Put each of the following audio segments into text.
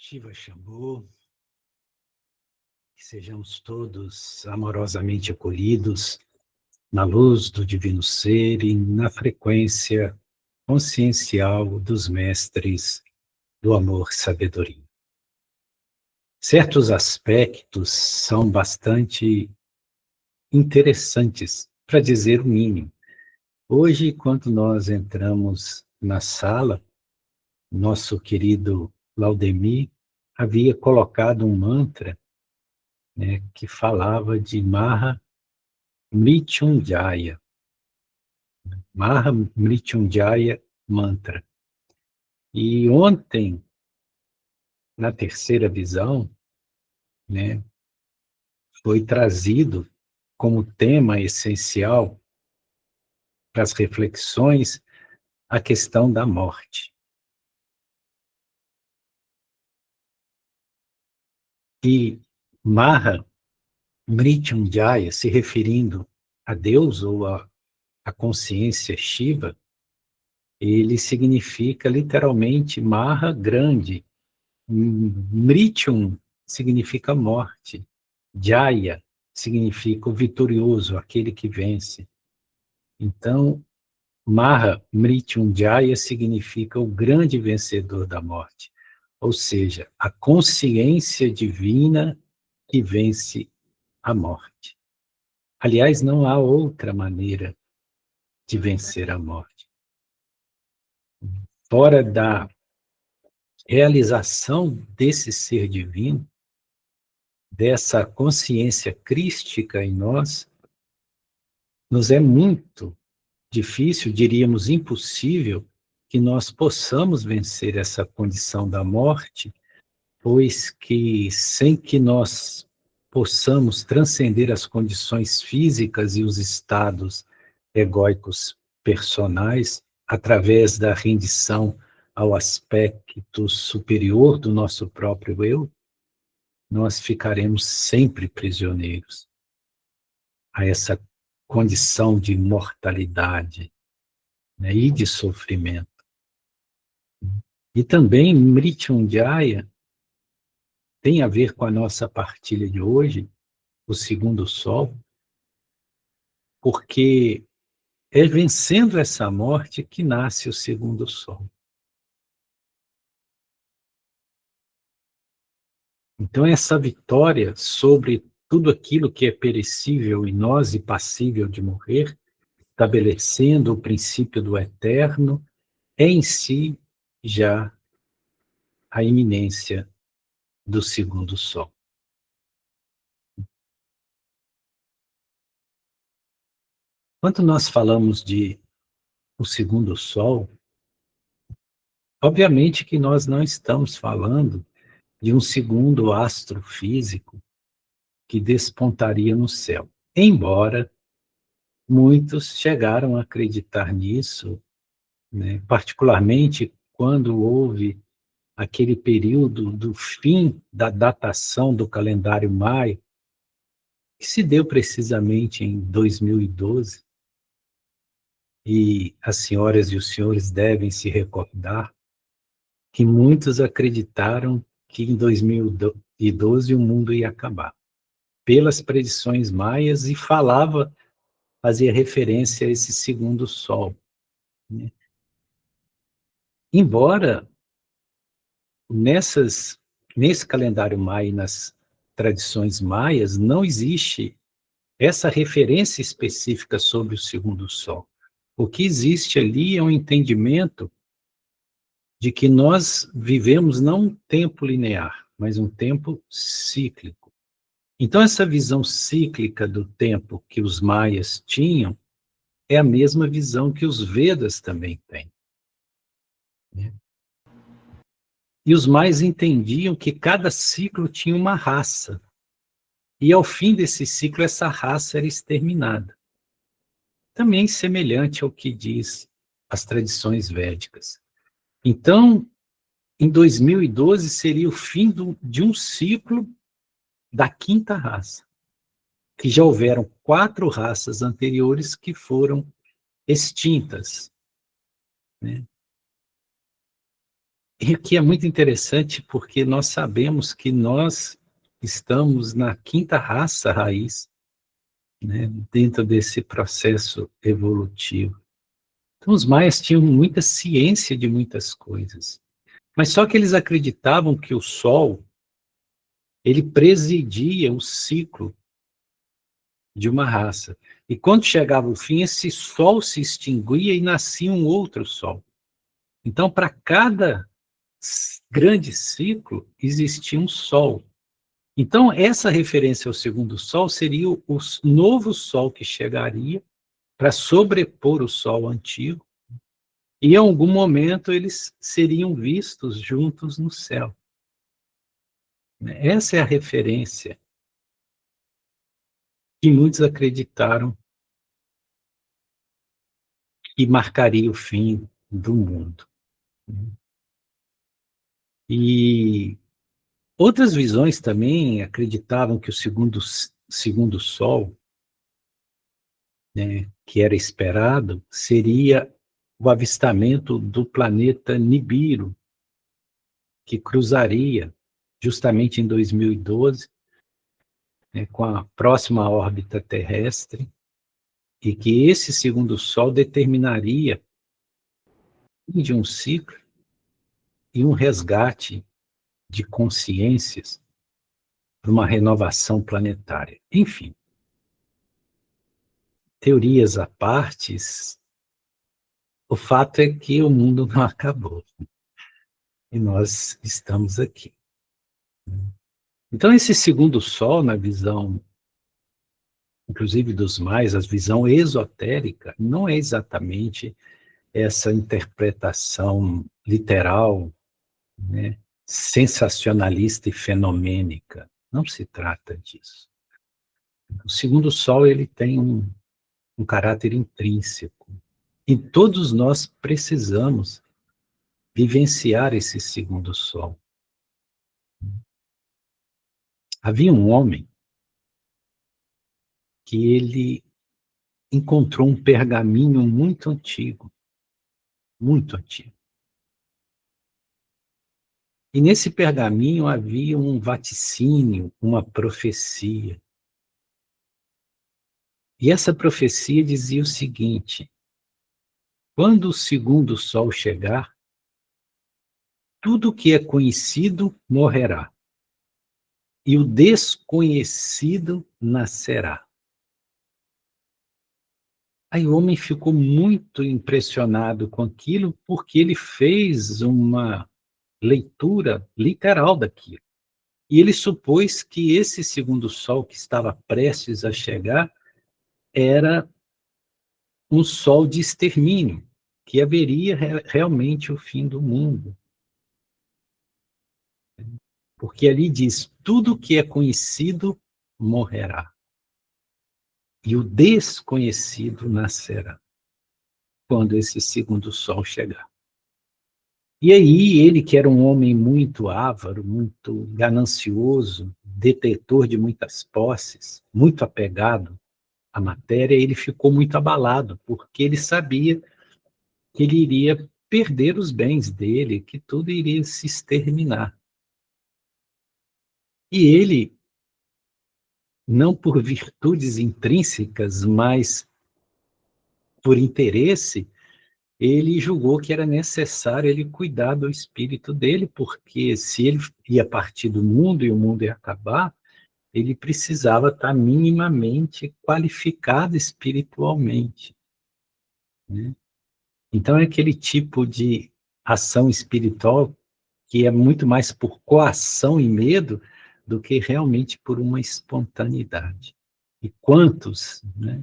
Shiva Shambhu, que sejamos todos amorosamente acolhidos na luz do Divino Ser e na frequência consciencial dos mestres do amor e sabedoria. Certos aspectos são bastante interessantes, para dizer o mínimo. Hoje, quando nós entramos na sala, nosso querido Laudemir havia colocado um mantra, que falava de Maha Mrityunjaya. Maha Mrityunjaya Mantra. E ontem, na terceira visão, foi trazido como tema essencial para as reflexões a questão da morte. E Maha Mrityunjaya, se referindo a Deus ou a consciência Shiva, ele significa literalmente Maha, grande. Mrityun significa morte. Jaya significa o vitorioso, aquele que vence. Então, Maha Mrityunjaya significa o grande vencedor da morte. Ou seja, a consciência divina que vence a morte. Aliás, não há outra maneira de vencer a morte. Fora da realização desse ser divino, dessa consciência crística em nós, nos é muito difícil, diríamos impossível, que nós possamos vencer essa condição da morte, pois que sem que nós possamos transcender as condições físicas e os estados egóicos personais, através da rendição ao aspecto superior do nosso próprio eu, nós ficaremos sempre prisioneiros a essa condição de mortalidade, e de sofrimento. E também Mrityunjaya tem a ver com a nossa partilha de hoje, o segundo sol, porque é vencendo essa morte que nasce o segundo sol. Então, essa vitória sobre tudo aquilo que é perecível em nós e passível de morrer, estabelecendo o princípio do eterno, é em si já a iminência do segundo sol. Quando nós falamos de o segundo sol, obviamente que nós não estamos falando de um segundo astro físico que despontaria no céu. Embora muitos chegaram a acreditar nisso, particularmente quando houve aquele período do fim da datação do calendário maia, que se deu precisamente em 2012, e as senhoras e os senhores devem se recordar que muitos acreditaram que em 2012 o mundo ia acabar, pelas predições maias, e fazia referência a esse segundo sol. Embora nesse calendário maia e nas tradições maias não existe essa referência específica sobre o segundo sol. O que existe ali é um entendimento de que nós vivemos não um tempo linear, mas um tempo cíclico. Então, essa visão cíclica do tempo que os maias tinham é a mesma visão que os Vedas também têm. E os maias entendiam que cada ciclo tinha uma raça. E ao fim desse ciclo, essa raça era exterminada. Também semelhante ao que diz as tradições védicas. Então, em 2012, seria o fim de um ciclo da quinta raça, que já houveram 4 raças anteriores que foram extintas. E o que é muito interessante, porque nós sabemos que nós estamos na quinta raça raiz, né, dentro desse processo evolutivo. Então, os maias tinham muita ciência de muitas coisas, mas só que eles acreditavam que o Sol, ele presidia o ciclo de uma raça. E quando chegava o fim, esse Sol se extinguia e nascia um outro Sol. Então, para cada grande ciclo, existia um Sol. Então, essa referência ao segundo Sol seria o novo Sol que chegaria para sobrepor o Sol antigo, e em algum momento eles seriam vistos juntos no céu. Essa é a referência que muitos acreditaram que marcaria o fim do mundo. E outras visões também acreditavam que o segundo Sol, né, que era esperado, seria o avistamento do planeta Nibiru, que cruzaria justamente em 2012, né, com a próxima órbita terrestre, e que esse segundo Sol determinaria o fim de um ciclo e um resgate de consciências para uma renovação planetária. Enfim, teorias à parte, o fato é que o mundo não acabou e nós estamos aqui. Então, esse segundo Sol, na visão, inclusive dos mais, a visão esotérica, não é exatamente essa interpretação literal, né, sensacionalista e fenomênica. Não se trata disso. O segundo Sol, ele tem um caráter intrínseco. E todos nós precisamos vivenciar esse segundo Sol. Havia um homem que ele encontrou um pergaminho muito antigo, muito antigo. E nesse pergaminho havia um vaticínio, uma profecia. E essa profecia dizia o seguinte: quando o segundo Sol chegar, tudo que é conhecido morrerá, e o desconhecido nascerá. Aí o homem ficou muito impressionado com aquilo, porque ele fez uma leitura literal daquilo. E ele supôs que esse segundo Sol que estava prestes a chegar era um Sol de extermínio, que haveria realmente o fim do mundo. Porque ali diz: tudo que é conhecido morrerá, e o desconhecido nascerá, quando esse segundo Sol chegar. E aí ele, que era um homem muito avaro, muito ganancioso, detentor de muitas posses, muito apegado à matéria, ele ficou muito abalado, porque ele sabia que ele iria perder os bens dele, que tudo iria se exterminar. E ele, não por virtudes intrínsecas, mas por interesse, ele julgou que era necessário ele cuidar do espírito dele, porque se ele ia partir do mundo e o mundo ia acabar, ele precisava estar minimamente qualificado espiritualmente, né? Então é aquele tipo de ação espiritual que é muito mais por coação e medo do que realmente por uma espontaneidade. E quantos, né,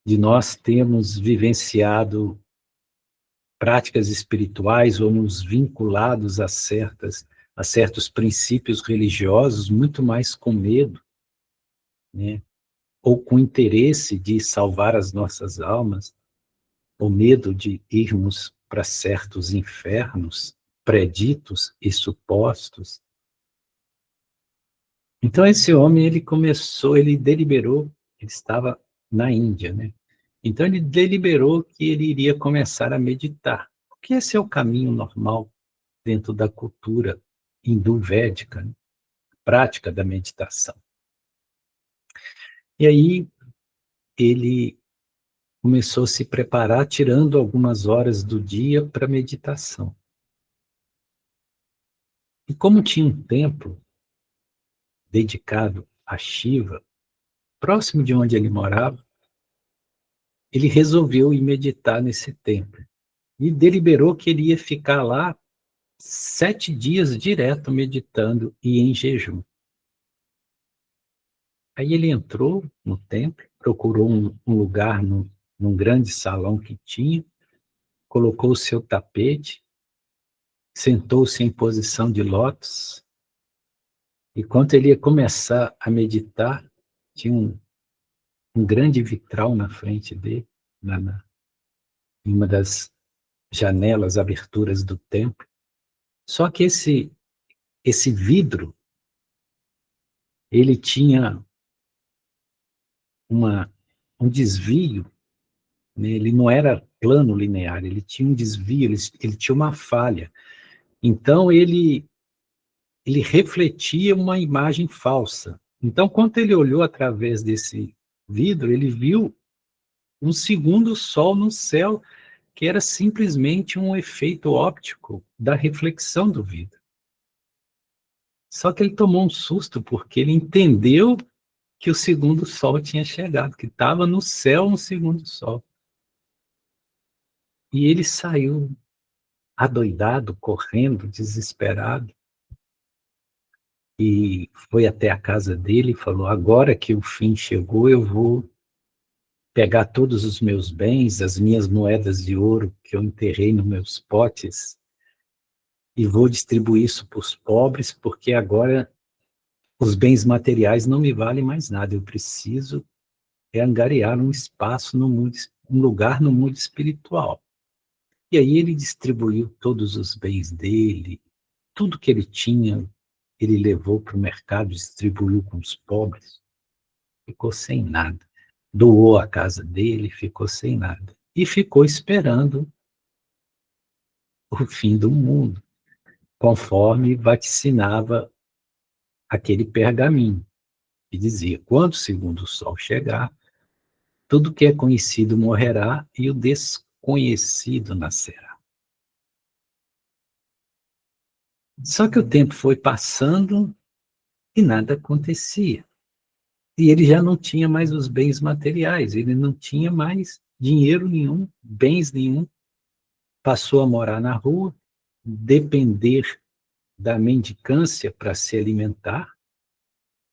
de nós temos vivenciado práticas espirituais ou nos vinculados a certos princípios religiosos muito mais com medo, né, ou com interesse de salvar as nossas almas, ou medo de irmos para certos infernos preditos e supostos. Então esse homem, ele deliberou, ele estava na Índia, né? Então ele deliberou que ele iria começar a meditar, porque esse é o caminho normal, dentro da cultura hindu-védica, né? Prática da meditação. E aí ele começou a se preparar, tirando algumas horas do dia para meditação. E como tinha um templo dedicado a Shiva, próximo de onde ele morava, ele resolveu ir meditar nesse templo. E deliberou que ele ia ficar lá 7 dias direto meditando e em jejum. Aí ele entrou no templo, procurou um lugar num grande salão que tinha, colocou o seu tapete, sentou-se em posição de lótus, e quando ele ia começar a meditar, tinha um grande vitral na frente dele, em uma das janelas, aberturas do templo. Só que esse vidro, ele tinha um desvio, né? Ele não era plano linear, ele tinha um desvio, ele tinha uma falha. Então, ele refletia uma imagem falsa. Então, quando ele olhou através desse vidro, ele viu um segundo sol no céu, que era simplesmente um efeito óptico da reflexão do vidro. Só que ele tomou um susto, porque ele entendeu que o segundo sol tinha chegado, que estava no céu um segundo sol. E ele saiu adoidado, correndo, desesperado, e foi até a casa dele e falou: agora que o fim chegou, eu vou pegar todos os meus bens, as minhas moedas de ouro que eu enterrei nos meus potes, e vou distribuir isso para os pobres, porque agora os bens materiais não me valem mais nada. Eu preciso angariar um espaço no mundo, um lugar no mundo espiritual. E aí ele distribuiu todos os bens dele, tudo que ele tinha, ele levou para o mercado, distribuiu com os pobres, ficou sem nada. Doou a casa dele, ficou sem nada. E ficou esperando o fim do mundo, conforme vaticinava aquele pergaminho, que dizia: quando o segundo sol chegar, tudo que é conhecido morrerá e o desconhecido nascerá. Só que o tempo foi passando e nada acontecia. E ele já não tinha mais os bens materiais, ele não tinha mais dinheiro nenhum, bens nenhum. Passou a morar na rua, depender da mendicância para se alimentar,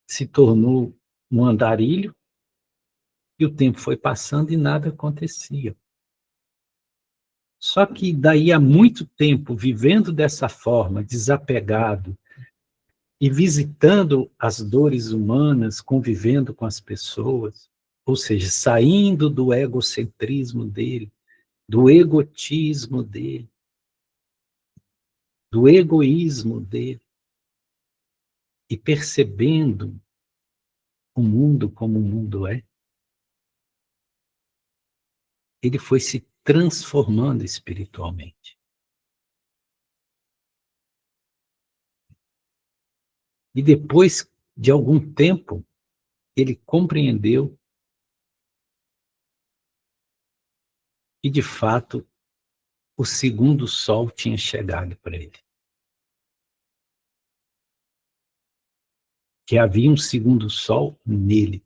se tornou um andarilho, e o tempo foi passando e nada acontecia. Só que daí a muito tempo, vivendo dessa forma, desapegado, e visitando as dores humanas, convivendo com as pessoas, ou seja, saindo do egocentrismo dele, do egotismo dele, do egoísmo dele, e percebendo o mundo como o mundo é, ele foi se transformando espiritualmente. E depois de algum tempo, ele compreendeu que, de fato, o segundo sol tinha chegado para ele. Que havia um segundo sol nele,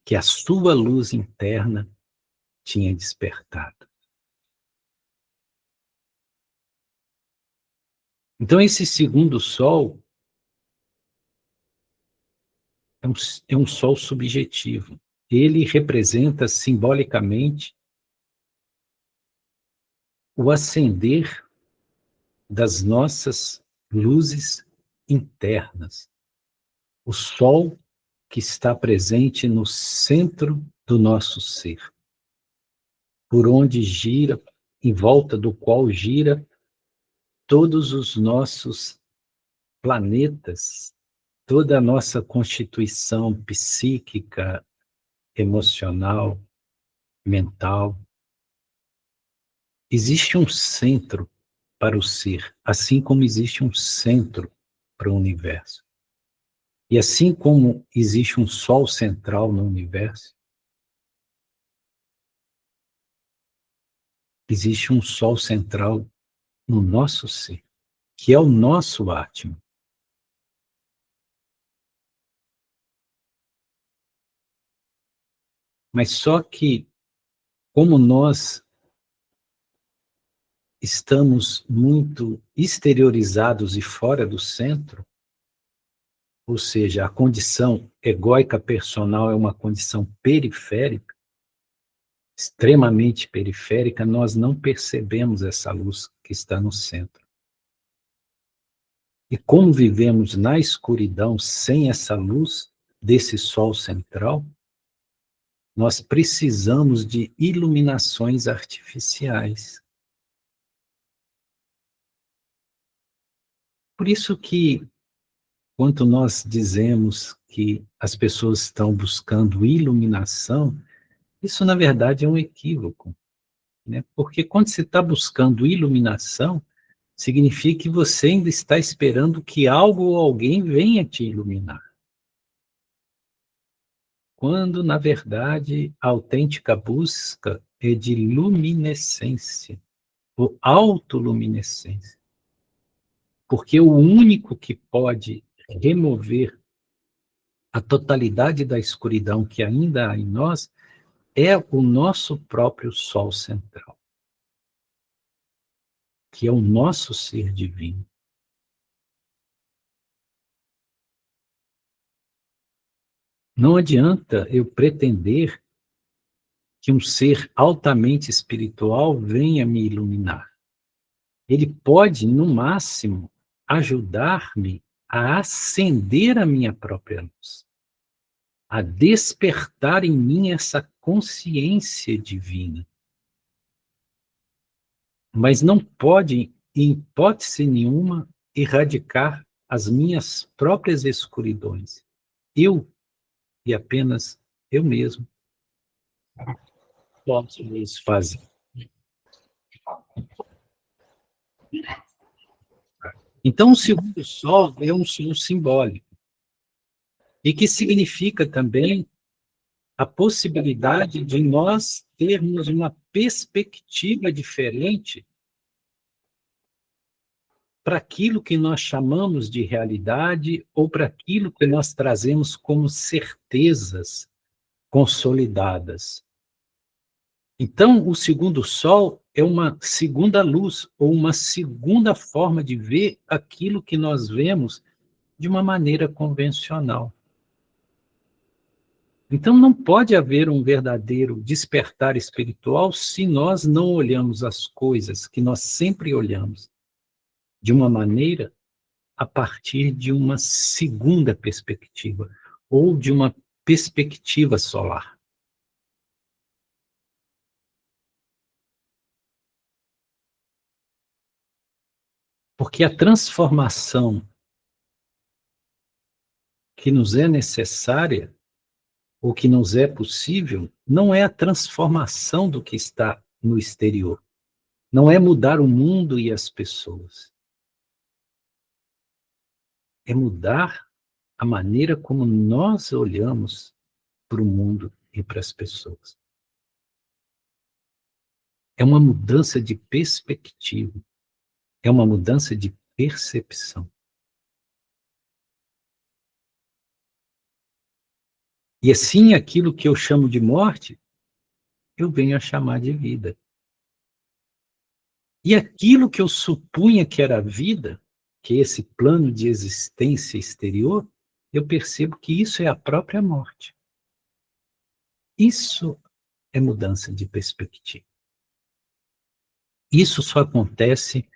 que a sua luz interna tinha despertado. Então, esse segundo sol é um sol subjetivo. Ele representa simbolicamente o acender das nossas luzes internas. O sol que está presente no centro do nosso ser, por onde gira, em volta do qual gira todos os nossos planetas, toda a nossa constituição psíquica, emocional, mental. Existe um centro para o ser, assim como existe um centro para o universo. E assim como existe um sol central no universo, existe um sol central no nosso ser, que é o nosso Atman. Mas só que, como nós estamos muito exteriorizados e fora do centro, ou seja, a condição egóica personal é uma condição periférica, extremamente periférica, nós não percebemos essa luz que está no centro. E como vivemos na escuridão sem essa luz desse sol central, nós precisamos de iluminações artificiais. Por isso que, quando nós dizemos que as pessoas estão buscando iluminação, isso na verdade é um equívoco, né? Porque quando você está buscando iluminação, significa que você ainda está esperando que algo ou alguém venha te iluminar. Quando, na verdade, a autêntica busca é de luminescência, ou autoluminescência. Porque o único que pode remover a totalidade da escuridão que ainda há em nós é o nosso próprio Sol central, que é o nosso ser divino. Não adianta eu pretender que um ser altamente espiritual venha me iluminar. Ele pode, no máximo, ajudar-me a acender a minha própria luz, a despertar em mim essa consciência divina. Mas não pode, em hipótese nenhuma, erradicar as minhas próprias escuridões. Eu, e apenas eu mesmo, posso isso fazer. Então, o segundo sol é um sol simbólico, e que significa também a possibilidade de nós termos uma perspectiva diferente para aquilo que nós chamamos de realidade ou para aquilo que nós trazemos como certezas consolidadas. Então, o segundo sol é uma segunda luz ou uma segunda forma de ver aquilo que nós vemos de uma maneira convencional. Então, não pode haver um verdadeiro despertar espiritual se nós não olhamos as coisas que nós sempre olhamos de uma maneira a partir de uma segunda perspectiva, ou de uma perspectiva solar. Porque a transformação que nos é necessária, ou que nos é possível, não é a transformação do que está no exterior. Não é mudar o mundo e as pessoas. É mudar a maneira como nós olhamos para o mundo e para as pessoas. É uma mudança de perspectiva. É uma mudança de percepção. E assim, aquilo que eu chamo de morte, eu venho a chamar de vida. E aquilo que eu supunha que era vida, que é esse plano de existência exterior, eu percebo que isso é a própria morte. Isso é mudança de perspectiva. Isso só acontece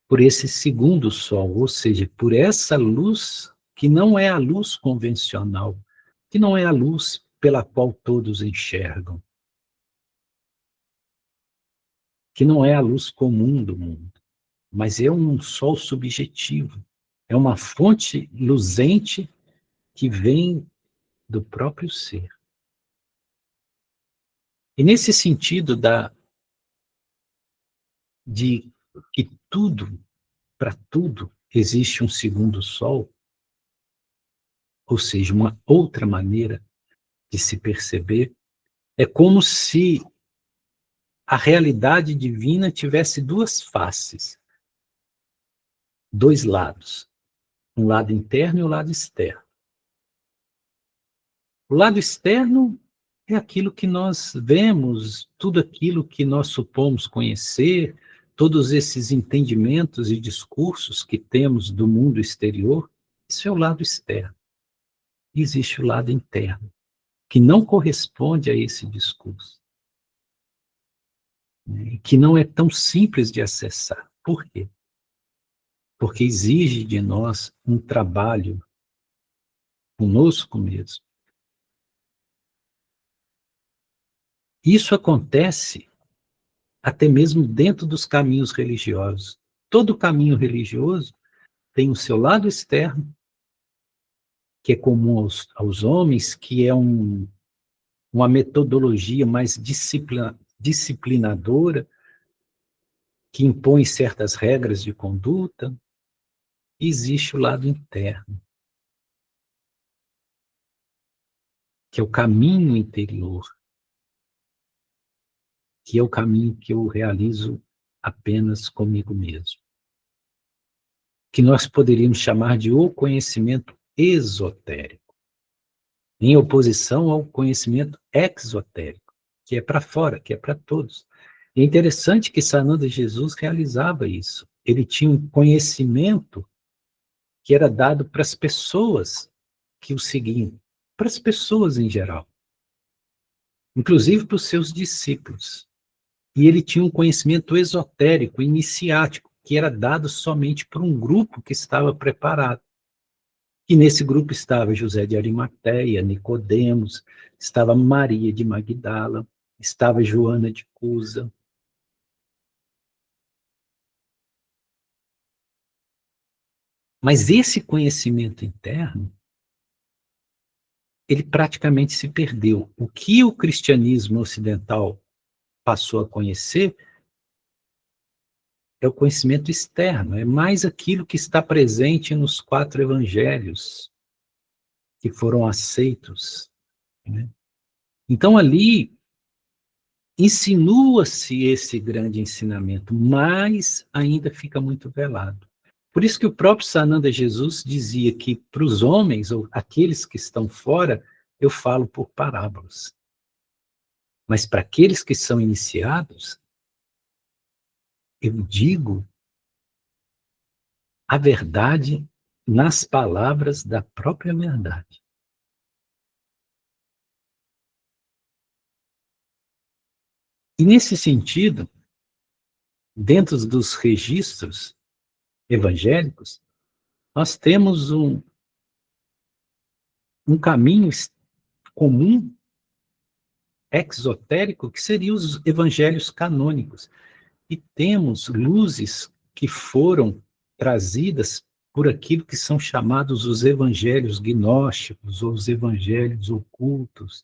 por esse segundo sol, ou seja, por essa luz que não é a luz convencional, que não é a luz pela qual todos enxergam, que não é a luz comum do mundo, mas é um sol subjetivo, é uma fonte luzente que vem do próprio ser. E nesse sentido de que tudo, para tudo, existe um segundo sol, ou seja, uma outra maneira de se perceber, é como se a realidade divina tivesse duas faces, dois lados, um lado interno e um lado externo. O lado externo é aquilo que nós vemos, tudo aquilo que nós supomos conhecer, todos esses entendimentos e discursos que temos do mundo exterior, isso é o lado externo. E existe o lado interno, que não corresponde a esse discurso, né? Que não é tão simples de acessar. Por quê? Porque exige de nós um trabalho conosco mesmo. Isso acontece até mesmo dentro dos caminhos religiosos. Todo caminho religioso tem o seu lado externo, que é comum aos homens, que é uma metodologia mais disciplinadora, que impõe certas regras de conduta. E existe o lado interno, que é o caminho interior, que é o caminho que eu realizo apenas comigo mesmo, que nós poderíamos chamar de o conhecimento esotérico, em oposição ao conhecimento exotérico, que é para fora, que é para todos. E é interessante que Sananda Jesus realizava isso. Ele tinha um conhecimento que era dado para as pessoas que o seguiam, para as pessoas em geral, inclusive para os seus discípulos. E ele tinha um conhecimento esotérico, iniciático, que era dado somente por um grupo que estava preparado. E nesse grupo estava José de Arimateia, Nicodemos, estava Maria de Magdala, estava Joana de Cusa. Mas esse conhecimento interno, ele praticamente se perdeu. O que o cristianismo ocidental passou a conhecer é o conhecimento externo, é mais aquilo que está presente nos 4 evangelhos que foram aceitos, né? Então ali insinua-se esse grande ensinamento, mas ainda fica muito velado. Por isso que o próprio Sananda Jesus dizia que para os homens, ou aqueles que estão fora, eu falo por parábolas. Mas para aqueles que são iniciados, eu digo a verdade nas palavras da própria verdade. E nesse sentido, dentro dos registros evangélicos, nós temos um caminho comum, exotérico, que seria os evangelhos canônicos. E temos luzes que foram trazidas por aquilo que são chamados os evangelhos gnósticos, ou os evangelhos ocultos.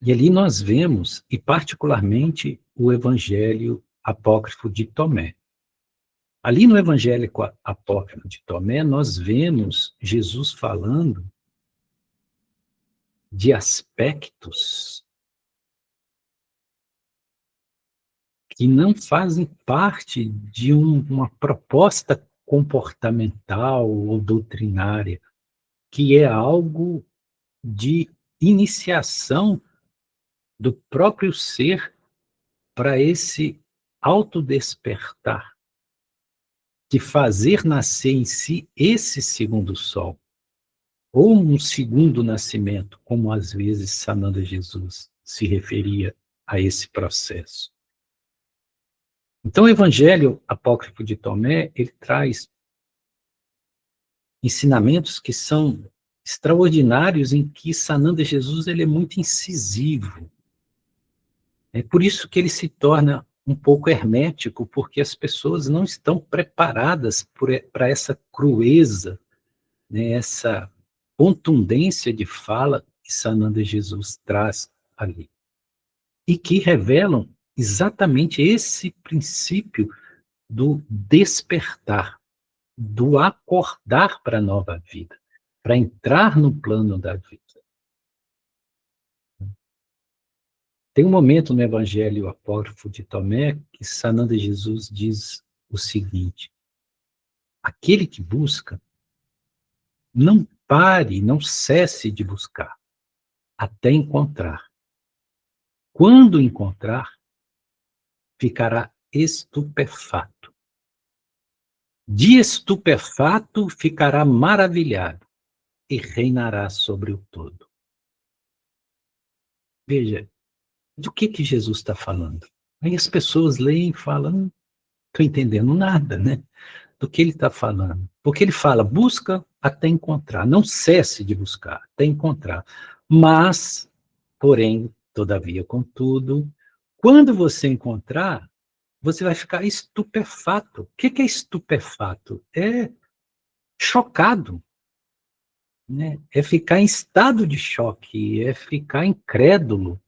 E ali nós vemos, e particularmente, o evangelho apócrifo de Tomé. Ali no evangelho apócrifo de Tomé, nós vemos Jesus falando de aspectos que não fazem parte de uma proposta comportamental ou doutrinária, que é algo de iniciação do próprio ser para esse autodespertar, de fazer nascer em si esse segundo sol, ou um segundo nascimento, como às vezes Sananda Jesus se referia a esse processo. Então, o Evangelho apócrifo de Tomé, ele traz ensinamentos que são extraordinários, em que Sananda Jesus ele é muito incisivo. É por isso que ele se torna um pouco hermético, porque as pessoas não estão preparadas para essa crueza, né, essa contundência de fala que Sananda Jesus traz ali. e que revelam exatamente esse princípio do despertar, do acordar para a nova vida, para entrar no plano da vida. Tem um momento no Evangelho Apócrifo de Tomé que Sananda Jesus diz o seguinte: aquele que busca, não pare, não cesse de buscar, até encontrar. Quando encontrar, ficará estupefato. De estupefato ficará maravilhado e reinará sobre o todo. Veja, do que Jesus está falando? Aí as pessoas leem e falam, não estou entendendo nada, né? Do que ele está falando. Porque ele fala, busca até encontrar, não cesse de buscar, até encontrar. Mas, porém, todavia, contudo, quando você encontrar, você vai ficar estupefato. O que é estupefato? É chocado, né? É ficar em estado de choque, é ficar incrédulo,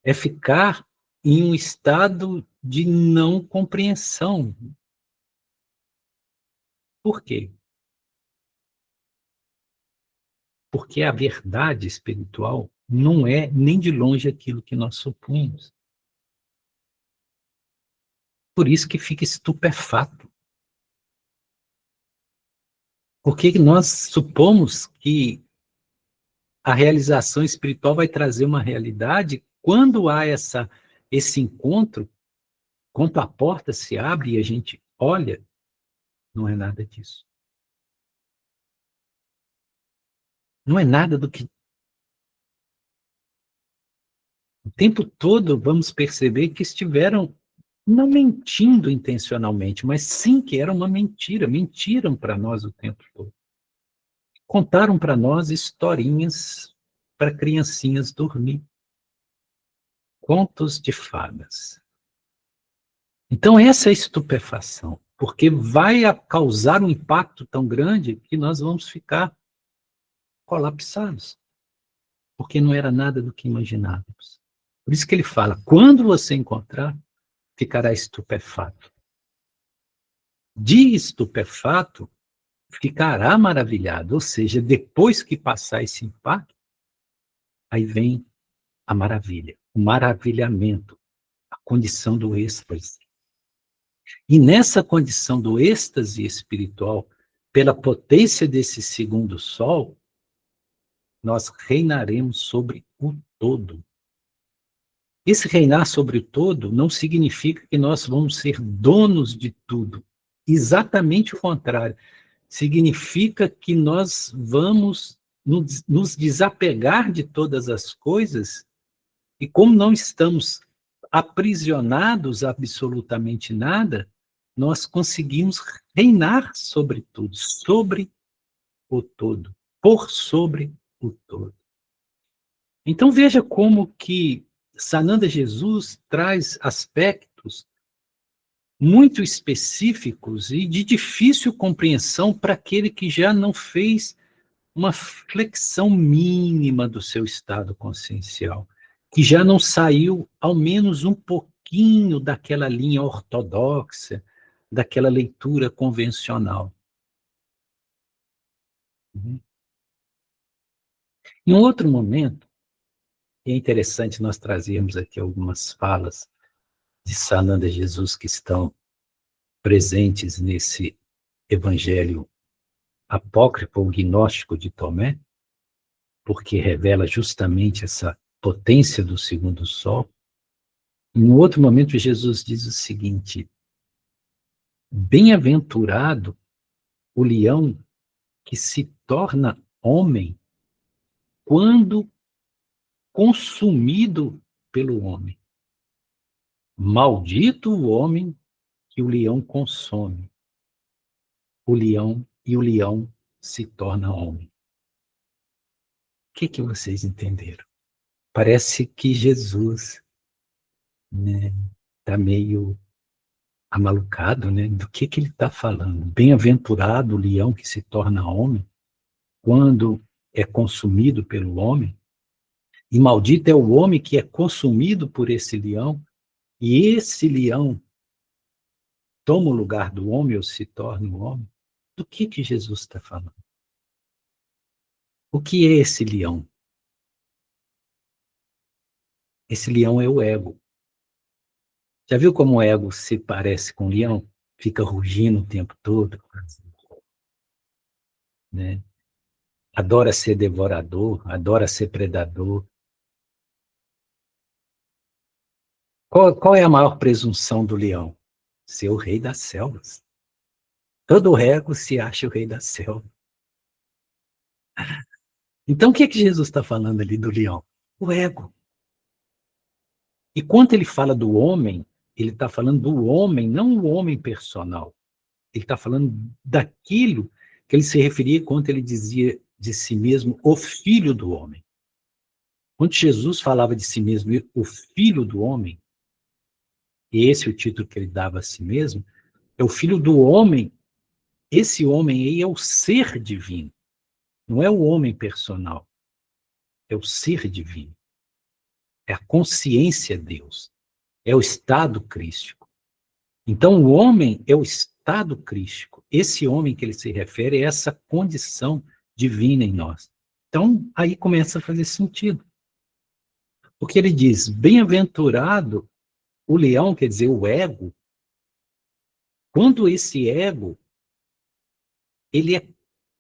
é ficar em um estado de não compreensão. Por quê? Porque a verdade espiritual não é nem de longe aquilo que nós supomos. Por isso que fica estupefato. Porque nós supomos que a realização espiritual vai trazer uma realidade quando há esse encontro, quando a porta se abre e a gente olha, não é nada disso. Não é nada do que o tempo todo vamos perceber que estiveram não mentindo intencionalmente, mas sim que era uma mentira, mentiram para nós o tempo todo. Contaram para nós historinhas para criancinhas dormir. Contos de fadas. Então essa é a estupefação, porque vai causar um impacto tão grande que nós vamos ficar colapsados, porque não era nada do que imaginávamos. Por isso que ele fala, quando você encontrar, ficará estupefato. De estupefato, ficará maravilhado, ou seja, depois que passar esse impacto, aí vem a maravilha, o maravilhamento, a condição do êxtase. E nessa condição do êxtase espiritual, pela potência desse segundo sol, nós reinaremos sobre o todo. Esse reinar sobre o todo não significa que nós vamos ser donos de tudo. Exatamente o contrário. Significa que nós vamos nos desapegar de todas as coisas e como não estamos aprisionados a absolutamente nada, nós conseguimos reinar sobre tudo, sobre o todo, por sobre o todo. Então veja como que Sananda Jesus traz aspectos muito específicos e de difícil compreensão para aquele que já não fez uma flexão mínima do seu estado consciencial, que já não saiu ao menos um pouquinho daquela linha ortodoxa, daquela leitura convencional. Em outro momento, é interessante nós trazermos aqui algumas falas de Sananda Jesus que estão presentes nesse evangelho apócrifo ou gnóstico de Tomé, porque revela justamente essa potência do segundo sol. Em outro momento, Jesus diz o seguinte: bem-aventurado o leão que se torna homem quando consumido pelo homem. Maldito o homem que o leão consome. O leão se torna homem. O que vocês entenderam? Parece que Jesus, né, está meio amalucado, né? Do que ele está falando? Bem-aventurado o leão que se torna homem quando é consumido pelo homem. E maldito é o homem que é consumido por esse leão, e esse leão toma o lugar do homem ou se torna o homem. Do que Jesus está falando? O que é esse leão? Esse leão é o ego. Já viu como o ego se parece com o leão? Fica rugindo o tempo todo, né? Adora ser devorador, adora ser predador. Qual é a maior presunção do leão? Ser o rei das selvas. Todo ego se acha o rei da selva. Então, o que é que Jesus está falando ali do leão? O ego. E quando ele fala do homem, ele está falando do homem, não o homem personal. Ele está falando daquilo que ele se referia quando ele dizia de si mesmo o filho do homem. Quando Jesus falava de si mesmo, o filho do homem, e esse é o título que ele dava a si mesmo, é o filho do homem. Esse homem aí é o ser divino, não é o homem personal, é o ser divino, é a consciência de Deus, é o estado crístico. Então, o homem é o estado crístico. Esse homem que ele se refere é essa condição divina em nós. Então, aí começa a fazer sentido. Porque ele diz, bem-aventurado o leão, quer dizer, o ego, quando esse ego, ele é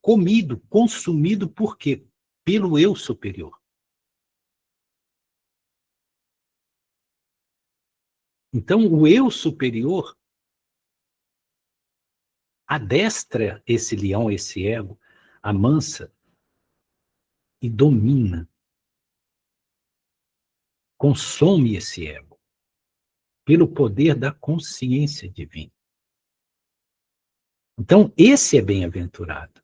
comido, consumido por quê? Pelo eu superior. Então, o eu superior adestra esse leão, esse ego, amansa e domina, consome esse ego, pelo poder da consciência divina. Então, esse é bem-aventurado.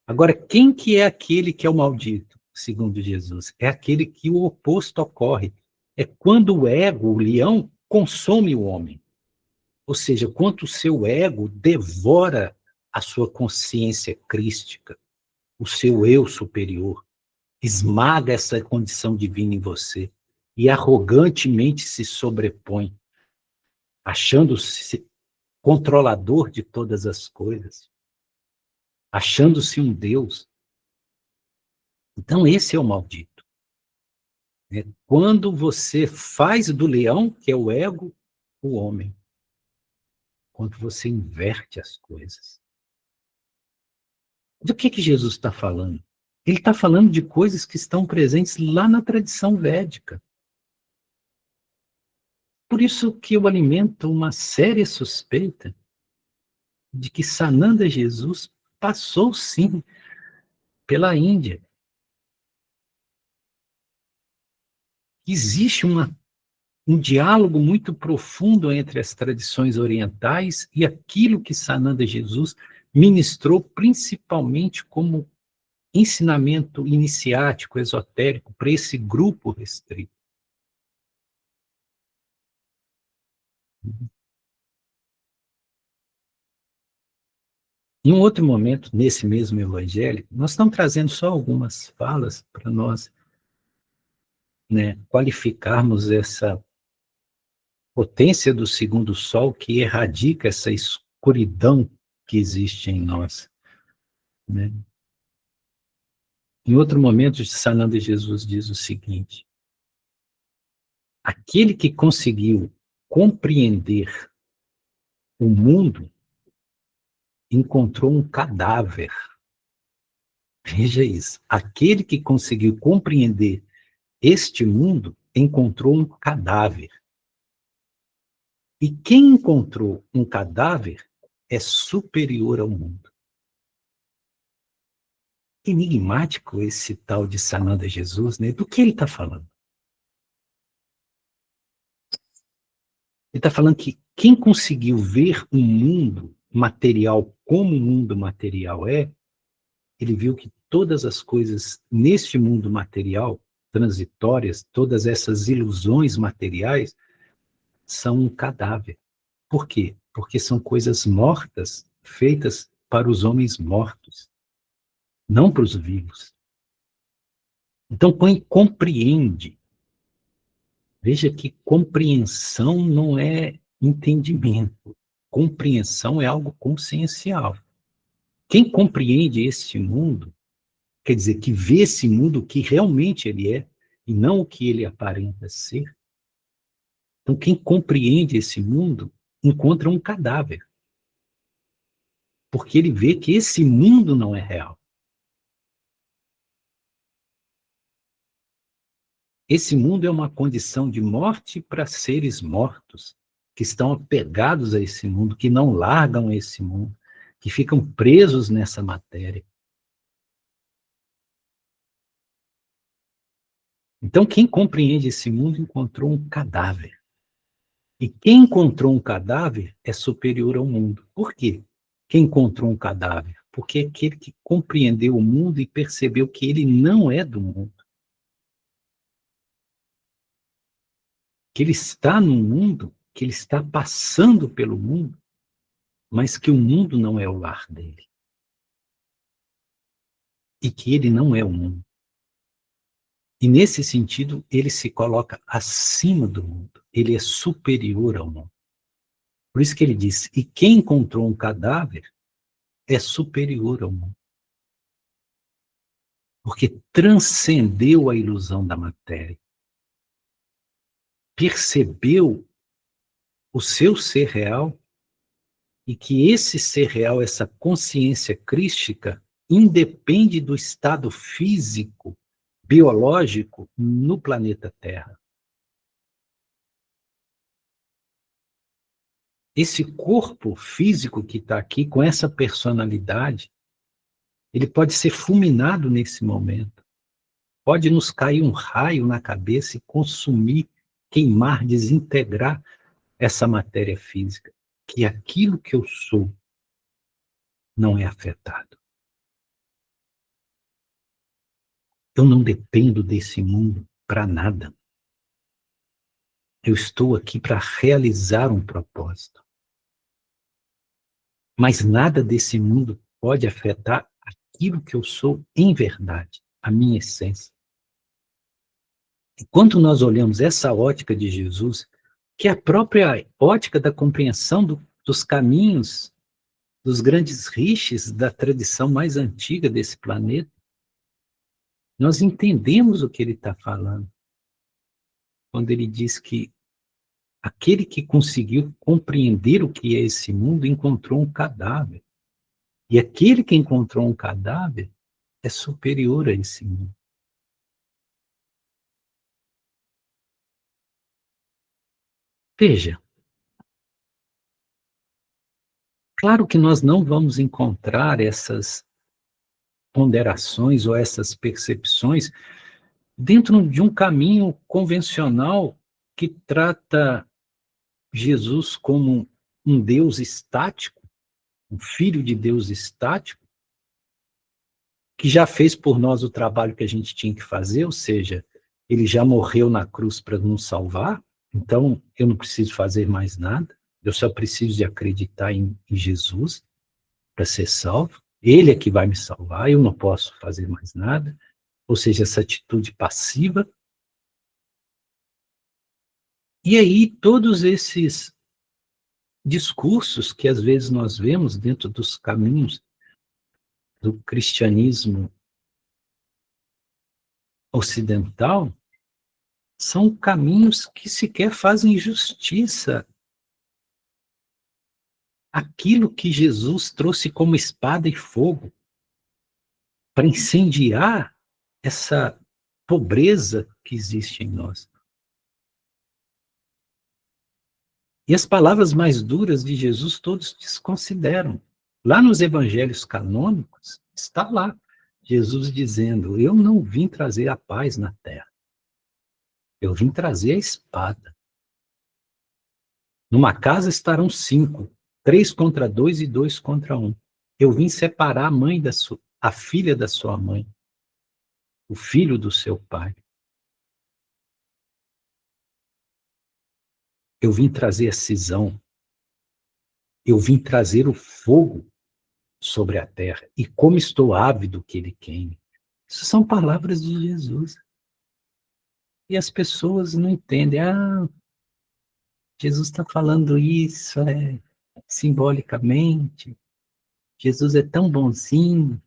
Agora, quem que é aquele que é o maldito, segundo Jesus? É aquele que o oposto ocorre. É quando o ego, o leão, consome o homem. Ou seja, quando o seu ego devora a sua consciência crística, o seu eu superior, esmaga essa condição divina em você e arrogantemente se sobrepõe, achando-se controlador de todas as coisas, achando-se um Deus. Então, esse é o maldito. É quando você faz do leão, que é o ego, o homem. Quando você inverte as coisas. Do que Jesus está falando? Ele está falando de coisas que estão presentes lá na tradição védica. Por isso que eu alimento uma séria suspeita de que Sananda Jesus passou, sim, pela Índia. Existe um diálogo muito profundo entre as tradições orientais e aquilo que Sananda Jesus ministrou principalmente como ensinamento iniciático, esotérico, para esse grupo restrito. Em um outro momento, nesse mesmo evangelho, nós estamos trazendo só algumas falas para nós, né, qualificarmos essa potência do segundo sol que erradica essa escuridão que existe em nós, né? Em outro momento, Sananda Jesus diz o seguinte: aquele que conseguiu compreender o mundo encontrou um cadáver. Veja isso. Aquele que conseguiu compreender este mundo encontrou um cadáver. E quem encontrou um cadáver é superior ao mundo. Enigmático esse tal de Sananda Jesus, né? Do que ele está falando? Ele está falando que quem conseguiu ver um mundo material como o mundo material é, ele viu que todas as coisas neste mundo material, transitórias, todas essas ilusões materiais, são um cadáver. Por quê? Porque são coisas mortas, feitas para os homens mortos, não para os vivos. Então, quem compreende, veja que compreensão não é entendimento. Compreensão é algo consciencial. Quem compreende este mundo, quer dizer, que vê esse mundo que realmente ele é, e não o que ele aparenta ser. Então, quem compreende esse mundo encontra um cadáver, porque ele vê que esse mundo não é real. Esse mundo é uma condição de morte para seres mortos, que estão apegados a esse mundo, que não largam esse mundo, que ficam presos nessa matéria. Então, quem compreende esse mundo encontrou um cadáver. E quem encontrou um cadáver é superior ao mundo. Por quê? Quem encontrou um cadáver? Porque é aquele que compreendeu o mundo e percebeu que ele não é do mundo. Que ele está no mundo, que ele está passando pelo mundo, mas que o mundo não é o lar dele. E que ele não é o mundo. E nesse sentido, ele se coloca acima do mundo. Ele é superior ao mundo. Por isso que ele diz, e quem encontrou um cadáver é superior ao mundo. Porque transcendeu a ilusão da matéria. Percebeu o seu ser real e que esse ser real, essa consciência crística, independe do estado físico, biológico no planeta Terra. Esse corpo físico que está aqui, com essa personalidade, ele pode ser fulminado nesse momento. Pode nos cair um raio na cabeça e consumir, queimar, desintegrar essa matéria física. Que aquilo que eu sou não é afetado. Eu não dependo desse mundo para nada. Eu estou aqui para realizar um propósito. Mas nada desse mundo pode afetar aquilo que eu sou em verdade, a minha essência. Enquanto nós olhamos essa ótica de Jesus, que é a própria ótica da compreensão dos caminhos, dos grandes riches da tradição mais antiga desse planeta, nós entendemos o que ele está falando. Quando ele diz que aquele que conseguiu compreender o que é esse mundo encontrou um cadáver. E aquele que encontrou um cadáver é superior a esse mundo. Veja, claro que nós não vamos encontrar essas ponderações ou essas percepções dentro de um caminho convencional que trata Jesus como um Deus estático, um filho de Deus estático, que já fez por nós o trabalho que a gente tinha que fazer, ou seja, ele já morreu na cruz para nos salvar, então eu não preciso fazer mais nada, eu só preciso de acreditar em Jesus para ser salvo, ele é que vai me salvar, eu não posso fazer mais nada, ou seja, essa atitude passiva. E aí todos esses discursos que às vezes nós vemos dentro dos caminhos do cristianismo ocidental, são caminhos que sequer fazem justiça àquilo que Jesus trouxe como espada e fogo para incendiar essa pobreza que existe em nós. E as palavras mais duras de Jesus todos desconsideram. Lá nos evangelhos canônicos, está lá Jesus dizendo, eu não vim trazer a paz na terra, eu vim trazer a espada. Numa casa estarão 5, 3 contra 2 e 2 contra 1. Eu vim separar a filha da sua mãe, o filho do seu pai. Eu vim trazer a cisão. Eu vim trazer o fogo sobre a terra. E como estou ávido que ele queime. Isso são palavras de Jesus. E as pessoas não entendem. Ah, Jesus está falando isso simbolicamente. Jesus é tão bonzinho.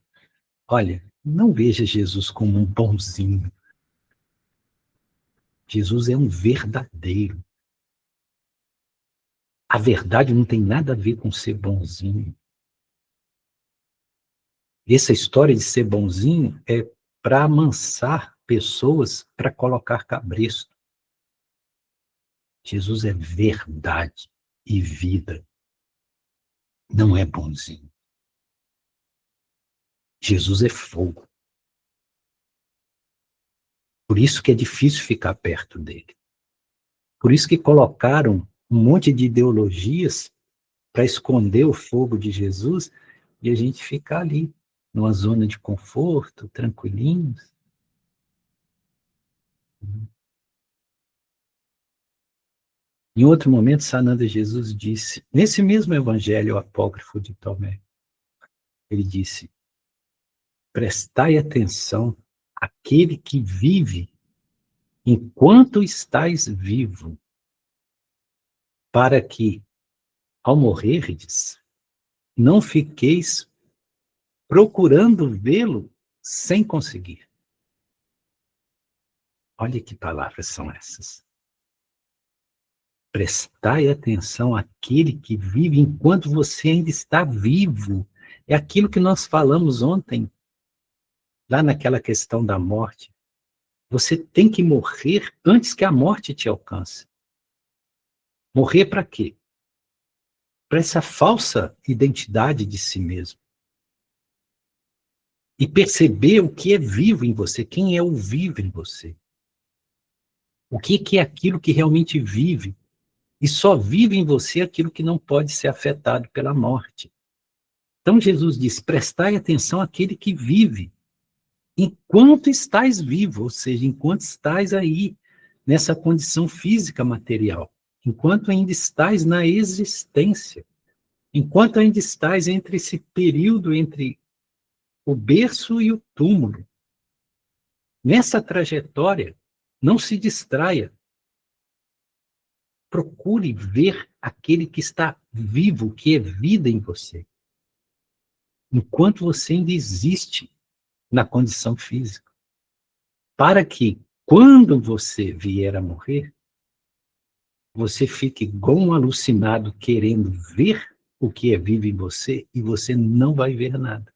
Olha, não veja Jesus como um bonzinho. Jesus é um verdadeiro. A verdade não tem nada a ver com ser bonzinho. Essa história de ser bonzinho é para amansar pessoas, para colocar cabresto. Jesus é verdade e vida. Não é bonzinho. Jesus é fogo. Por isso que é difícil ficar perto dele. Por isso que colocaram um monte de ideologias para esconder o fogo de Jesus e a gente ficar ali, numa zona de conforto, tranquilinhos. Em outro momento, Sananda Jesus disse, nesse mesmo evangelho apócrifo de Tomé, ele disse, prestai atenção àquele que vive enquanto estais vivo, para que, ao morrerdes, não fiqueis procurando vê-lo sem conseguir. Olha que palavras são essas. Prestai atenção àquele que vive enquanto você ainda está vivo. É aquilo que nós falamos ontem, lá naquela questão da morte. Você tem que morrer antes que a morte te alcance. Morrer para quê? Para essa falsa identidade de si mesmo. E perceber o que é vivo em você, quem é o vivo em você. O que é aquilo que realmente vive. E só vive em você aquilo que não pode ser afetado pela morte. Então Jesus diz, prestai atenção àquele que vive, enquanto estás vivo, ou seja, enquanto estás aí, nessa condição física material, enquanto ainda estás na existência, enquanto ainda estás entre esse período entre o berço e o túmulo. Nessa trajetória, não se distraia. Procure ver aquele que está vivo, que é vida em você. Enquanto você ainda existe na condição física. Para que, quando você vier a morrer, você fique igual um alucinado querendo ver o que é vivo em você e você não vai ver nada.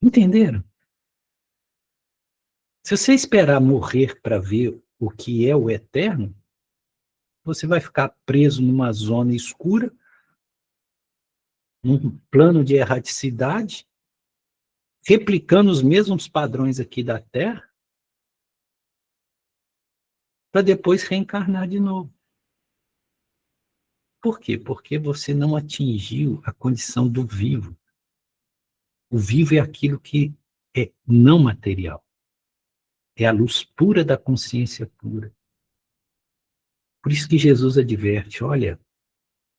Entenderam? Se você esperar morrer para ver o que é o eterno, você vai ficar preso numa zona escura, num plano de erraticidade, replicando os mesmos padrões aqui da Terra, para depois reencarnar de novo. Por quê? Porque você não atingiu a condição do vivo. O vivo é aquilo que é não material. É a luz pura da consciência pura. Por isso que Jesus adverte, olha,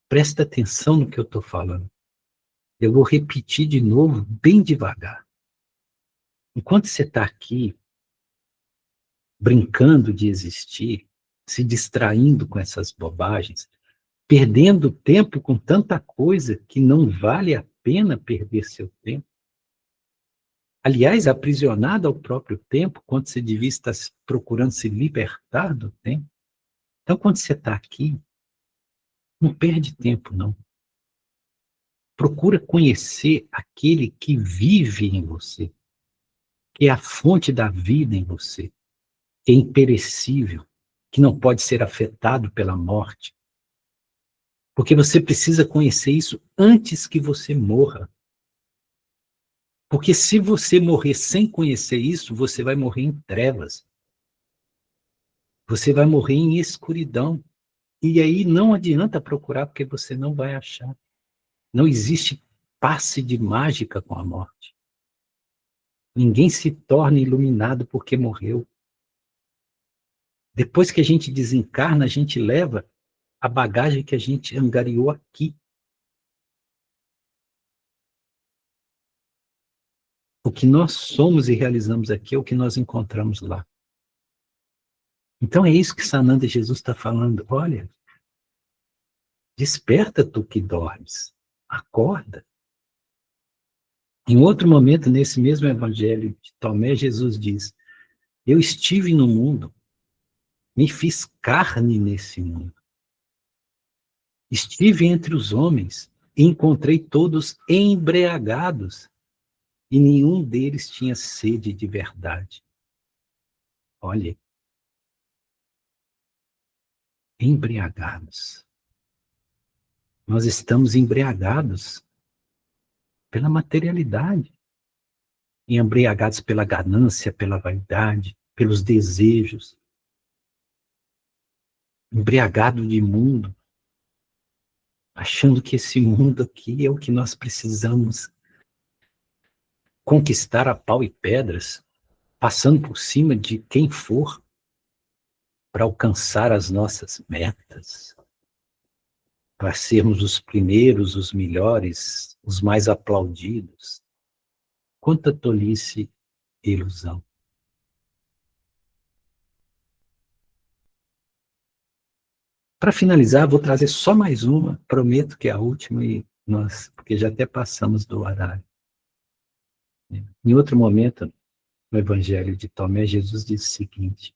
presta atenção no que eu estou falando. Eu vou repetir de novo, bem devagar. Enquanto você está aqui, brincando de existir, se distraindo com essas bobagens, perdendo tempo com tanta coisa que não vale a pena perder seu tempo. Aliás, aprisionado ao próprio tempo, quando você devia estar procurando se libertar do tempo. Então, quando você está aqui, não perde tempo, não. Procura conhecer aquele que vive em você, que é a fonte da vida em você, que é imperecível, que não pode ser afetado pela morte. Porque você precisa conhecer isso antes que você morra. Porque se você morrer sem conhecer isso, você vai morrer em trevas. Você vai morrer em escuridão. E aí não adianta procurar, porque você não vai achar. Não existe passe de mágica com a morte. Ninguém se torna iluminado porque morreu. Depois que a gente desencarna, a gente leva a bagagem que a gente angariou aqui. O que nós somos e realizamos aqui é o que nós encontramos lá. Então é isso que Sananda Jesus está falando. Olha, desperta tu que dormes, acorda. Em outro momento, nesse mesmo evangelho de Tomé, Jesus diz, eu estive no mundo, me fiz carne nesse mundo. Estive entre os homens e encontrei todos embriagados e nenhum deles tinha sede de verdade. Olha, embriagados. Nós estamos embriagados pela materialidade, embriagados pela ganância, pela vaidade, pelos desejos, embriagados de mundo, achando que esse mundo aqui é o que nós precisamos conquistar a pau e pedras, passando por cima de quem for para alcançar as nossas metas, para sermos os primeiros, os melhores, os mais aplaudidos. Quanta tolice e ilusão. Para finalizar, vou trazer só mais uma, prometo que é a última, porque já até passamos do horário. Em outro momento, no Evangelho de Tomé, Jesus disse o seguinte,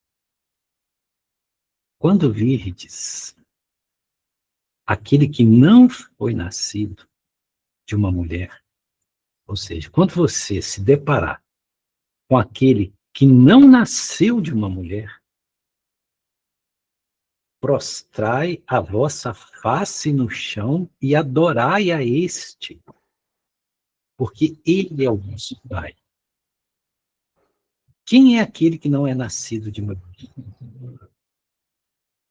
quando virdes aquele que não foi nascido de uma mulher, ou seja, quando você se deparar com aquele que não nasceu de uma mulher, prostrai a vossa face no chão e adorai a este, porque ele é o vosso Pai. Quem é aquele que não é nascido de mulher?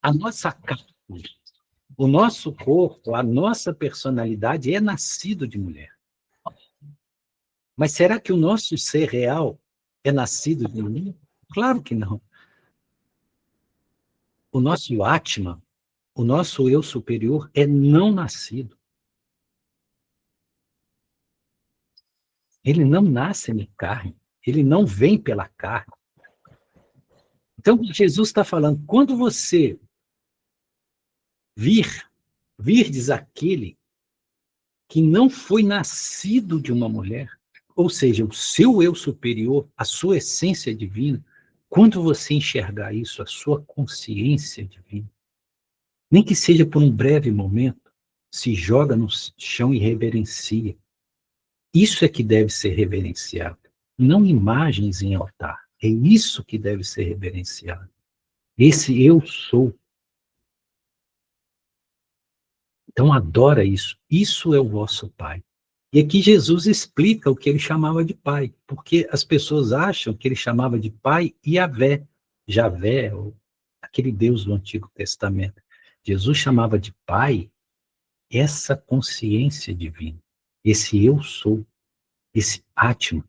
A nossa carne, o nosso corpo, a nossa personalidade é nascido de mulher. Mas será que o nosso ser real é nascido de mulher? Claro que não. O nosso Atma, o nosso eu superior, é não nascido. Ele não nasce na carne. Ele não vem pela carne. Então, Jesus está falando, quando você virdes aquele que não foi nascido de uma mulher, ou seja, o seu eu superior, a sua essência divina, quando você enxergar isso, a sua consciência divina, nem que seja por um breve momento, se joga no chão e reverencia. Isso é que deve ser reverenciado, não imagens em altar. É isso que deve ser reverenciado. Esse eu sou. Então adora isso. Isso é o vosso Pai. E aqui Jesus explica o que ele chamava de Pai, porque as pessoas acham que ele chamava de Pai Yahvé, Javé, aquele Deus do Antigo Testamento. Jesus chamava de Pai essa consciência divina, esse eu sou, esse Atma.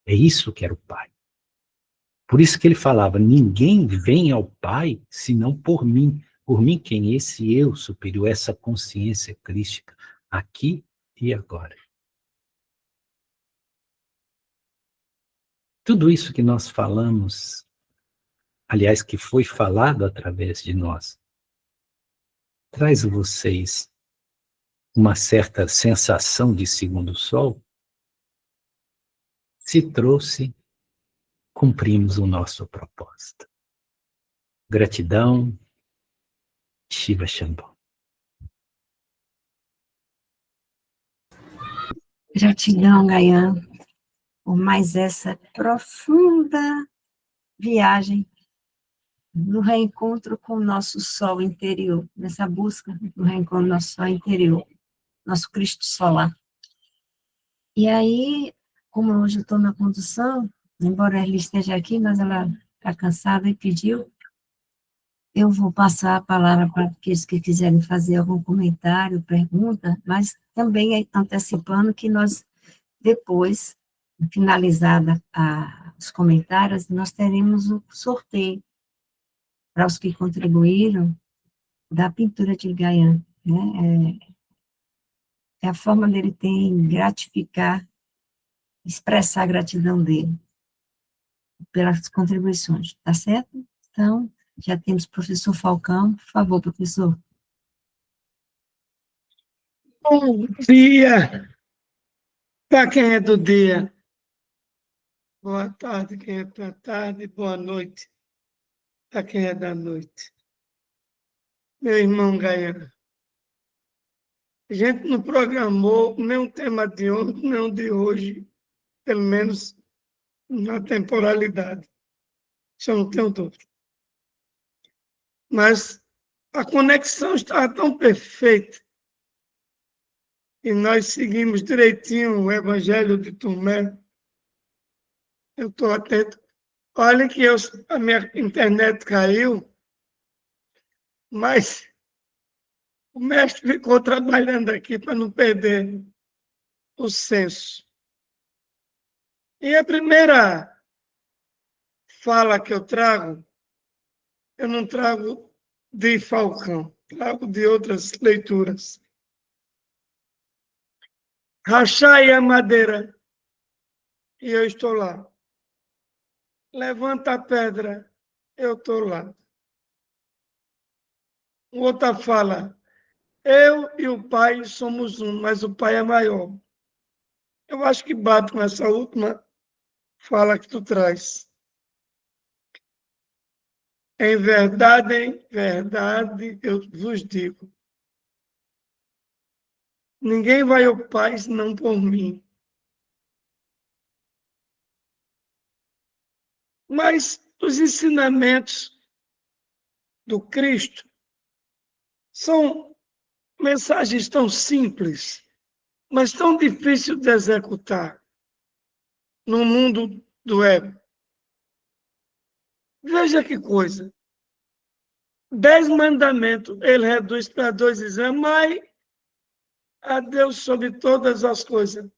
É isso que era o Pai. Por isso que ele falava, ninguém vem ao Pai senão por mim. Por mim quem? Esse eu superior, essa consciência crística, aqui e agora. Tudo isso que nós falamos, aliás, que foi falado através de nós, traz a vocês uma certa sensação de segundo sol? Se trouxe, cumprimos o nosso propósito. Gratidão, Shiva Shambho. Gratidão, Gayan, por mais essa profunda viagem no reencontro com o nosso sol interior, nessa busca do reencontro do nosso sol interior, nosso Cristo solar. E aí, como hoje eu estou na condução, embora ela esteja aqui, mas ela está cansada e pediu, eu vou passar a palavra para aqueles que quiserem fazer algum comentário, pergunta, mas também antecipando que nós, depois, finalizada os comentários, nós teremos o sorteio para os que contribuíram da pintura de Gayan, né? É a forma dele tem gratificar expressar a gratidão dele pelas contribuições, tá certo? Então, já temos o professor Falcão. Por favor, professor. Bom dia para quem é do dia. Boa tarde, quem é da tarde. Boa noite para quem é da noite. Meu irmão Gaian, a gente não programou nem o tema de ontem, nem o de hoje, pelo menos na temporalidade. Isso eu não tenho dúvida. Mas a conexão estava tão perfeita e nós seguimos direitinho o Evangelho de Tomé. Eu estou atento. Olha que a minha internet caiu, mas o mestre ficou trabalhando aqui para não perder o senso. E a primeira fala que eu não trago de Falcão, trago de outras leituras. Rachai a madeira, e eu estou lá. Levanta a pedra, eu estou lá. Outra fala, eu e o pai somos um, mas o pai é maior. Eu acho que bate com essa última fala que tu traz. Em verdade, eu vos digo, ninguém vai ao Pai senão por mim. Mas os ensinamentos do Cristo são mensagens tão simples, mas tão difíceis de executar no mundo do ego. Veja que coisa. 10 mandamentos, ele reduz para 2 e diz, amai a Deus sobre todas as coisas.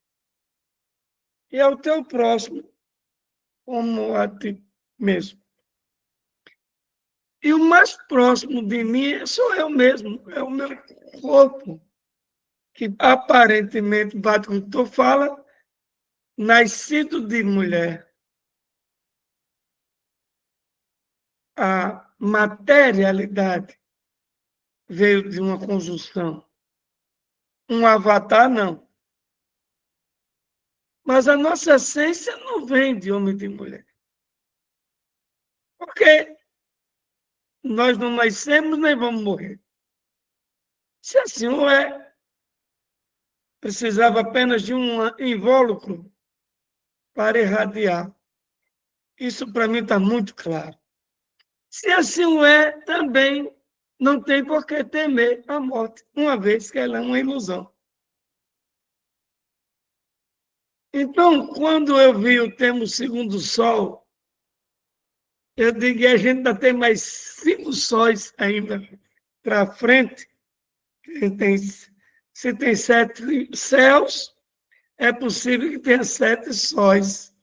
E ao teu próximo, como a ti mesmo. E o mais próximo de mim sou eu mesmo, é o meu corpo, que aparentemente bate com o que tu fala, nascido de mulher. A materialidade veio de uma conjunção. Um avatar, não. Mas a nossa essência não vem de homem e de mulher. Porque nós não nascemos nem vamos morrer. Se assim não é, precisava apenas de um invólucro para irradiar. Isso para mim está muito claro. Se assim não é, também não tem por que temer a morte, uma vez que ela é uma ilusão. Então, quando eu vi o termo segundo sol, eu digo que a gente ainda tem mais 5 sóis ainda para frente. Se tem 7 céus, é possível que tenha 7 sóis.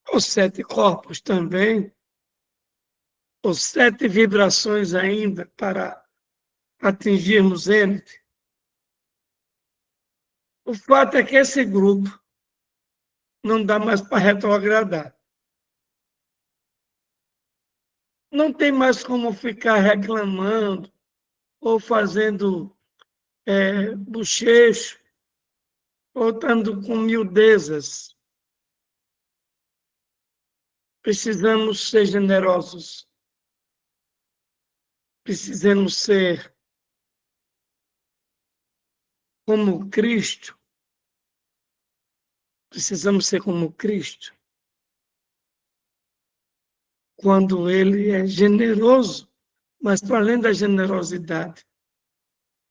Ou 7 corpos também, ou 7 vibrações ainda para atingirmos ele. O fato é que esse grupo não dá mais para retrogradar. Não tem mais como ficar reclamando ou fazendo bochecho ou estando com miudezas. Precisamos ser generosos. Precisamos ser como Cristo. Precisamos ser como Cristo. Quando ele é generoso, mas para além da generosidade,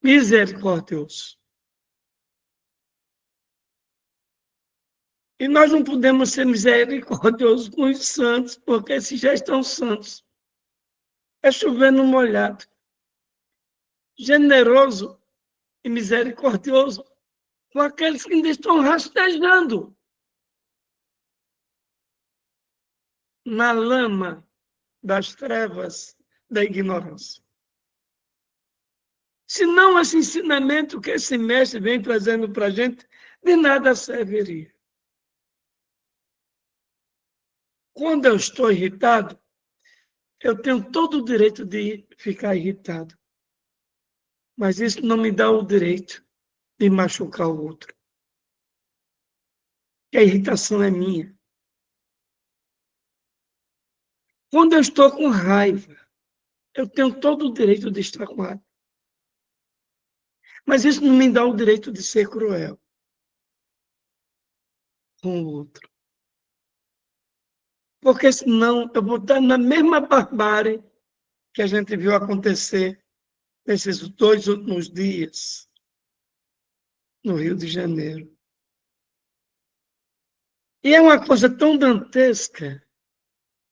misericordioso. E nós não podemos ser misericordiosos com os santos, porque esses já estão santos. É chover no molhado. Generoso e misericordioso com aqueles que ainda estão rastejando na lama das trevas da ignorância. Se não esse ensinamento que esse mestre vem trazendo para a gente de nada serviria. Quando eu estou irritado, eu tenho todo o direito de ficar irritado. Mas isso não me dá o direito de machucar o outro. A irritação é minha. Quando eu estou com raiva, eu tenho todo o direito de estar com raiva. Mas isso não me dá o direito de ser cruel com o outro. Porque senão eu vou estar na mesma barbárie que a gente viu acontecer nesses 2 últimos dias no Rio de Janeiro. E é uma coisa tão dantesca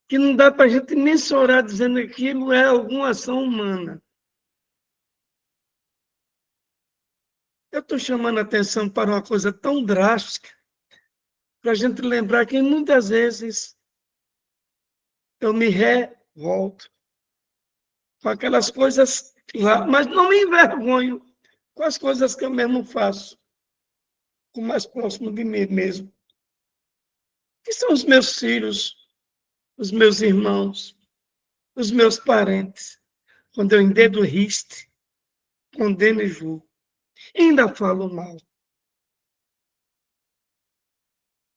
que não dá para a gente mensurar dizendo que aquilo é alguma ação humana. Eu estou chamando a atenção para uma coisa tão drástica, para a gente lembrar que muitas vezes eu me revolto com aquelas coisas lá, mas não me envergonho com as coisas que eu mesmo faço, com o mais próximo de mim mesmo, que são os meus filhos, os meus irmãos, os meus parentes. Quando eu endedo riste, condeno e julgo, ainda falo mal.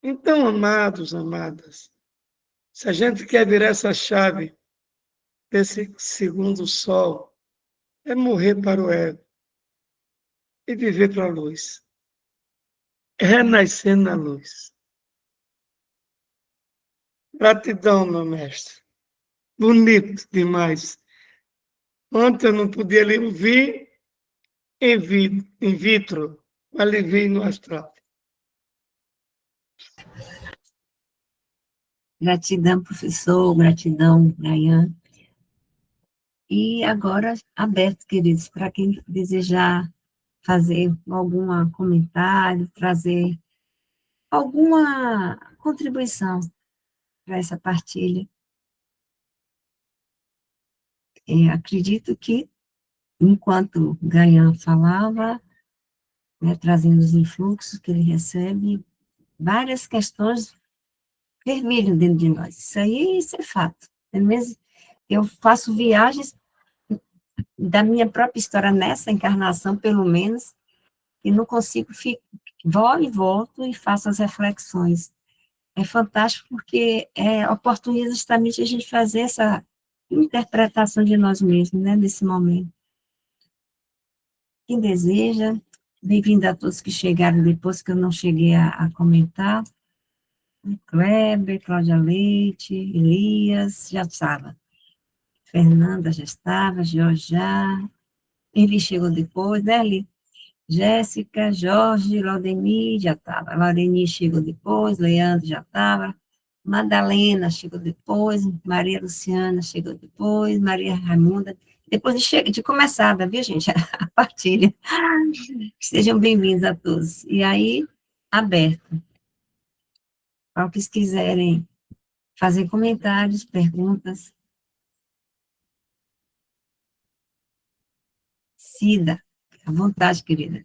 Então, amados, amadas, se a gente quer virar essa chave desse segundo sol, é morrer para o ego e viver para a luz, renascer na luz. Gratidão, meu mestre. Bonito demais. Ontem eu não podia lhe ouvir in vitro, mas lhe vi no astral. Gratidão, professor, gratidão, Nayan. E agora, aberto, queridos, para quem desejar fazer algum comentário, trazer alguma contribuição para essa partilha. Acredito que, enquanto Gayan falava, né, trazendo os influxos que ele recebe, várias questões fervilham dentro de nós. Isso é fato. É mesmo, eu faço viagens da minha própria história nessa encarnação, pelo menos, e não consigo vou e volto e faço as reflexões. É fantástico porque oportuniza justamente a gente fazer essa interpretação de nós mesmos, né, nesse momento. Quem deseja, bem-vindo a todos que chegaram depois, que eu não cheguei a comentar. Kleber, Cláudia Leite, Elias, já estava. Fernanda já estava, Jorge já. Eli chegou depois, né, Eli? Jéssica, Jorge, Laudemir já estava. Laudemir chegou depois, Leandro já estava. Madalena chegou depois, Maria Luciana chegou depois, Maria Raimunda. Depois de começada, viu, gente? A partilha. Sejam bem-vindos a todos. E aí, aberto. Para os que quiserem fazer comentários, perguntas. Cida, à vontade, querida.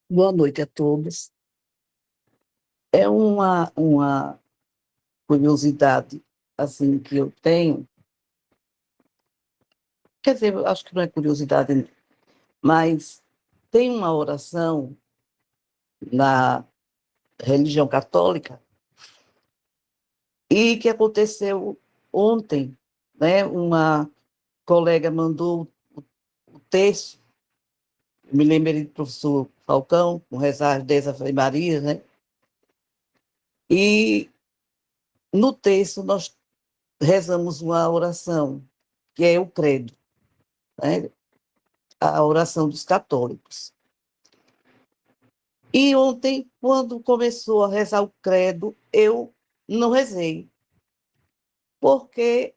Boa noite a todos. É uma curiosidade assim que eu tenho. Quer dizer, eu acho que não é curiosidade, mas tem uma oração na religião católica e que aconteceu ontem, né? Uma colega mandou o texto, me lembrei do professor Falcão, com rezar 10 Ave Maria, né? E no texto nós rezamos uma oração, que é o credo, né? A oração dos católicos. E ontem, quando começou a rezar o credo, eu não rezei, porque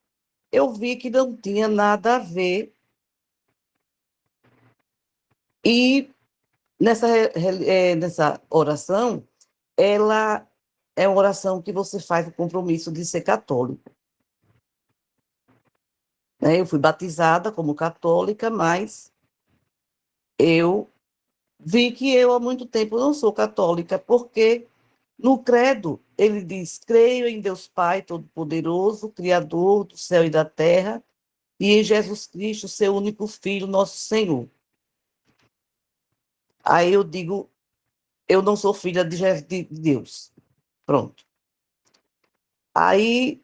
eu vi que não tinha nada a ver. E nessa oração, ela é uma oração que você faz o compromisso de ser católico. Eu fui batizada como católica, mas eu vi que eu há muito tempo não sou católica, porque no credo ele diz: creio em Deus Pai Todo-Poderoso, Criador do céu e da terra, e em Jesus Cristo, seu único Filho, nosso Senhor. Aí eu digo: eu não sou filha de Deus. Pronto. Aí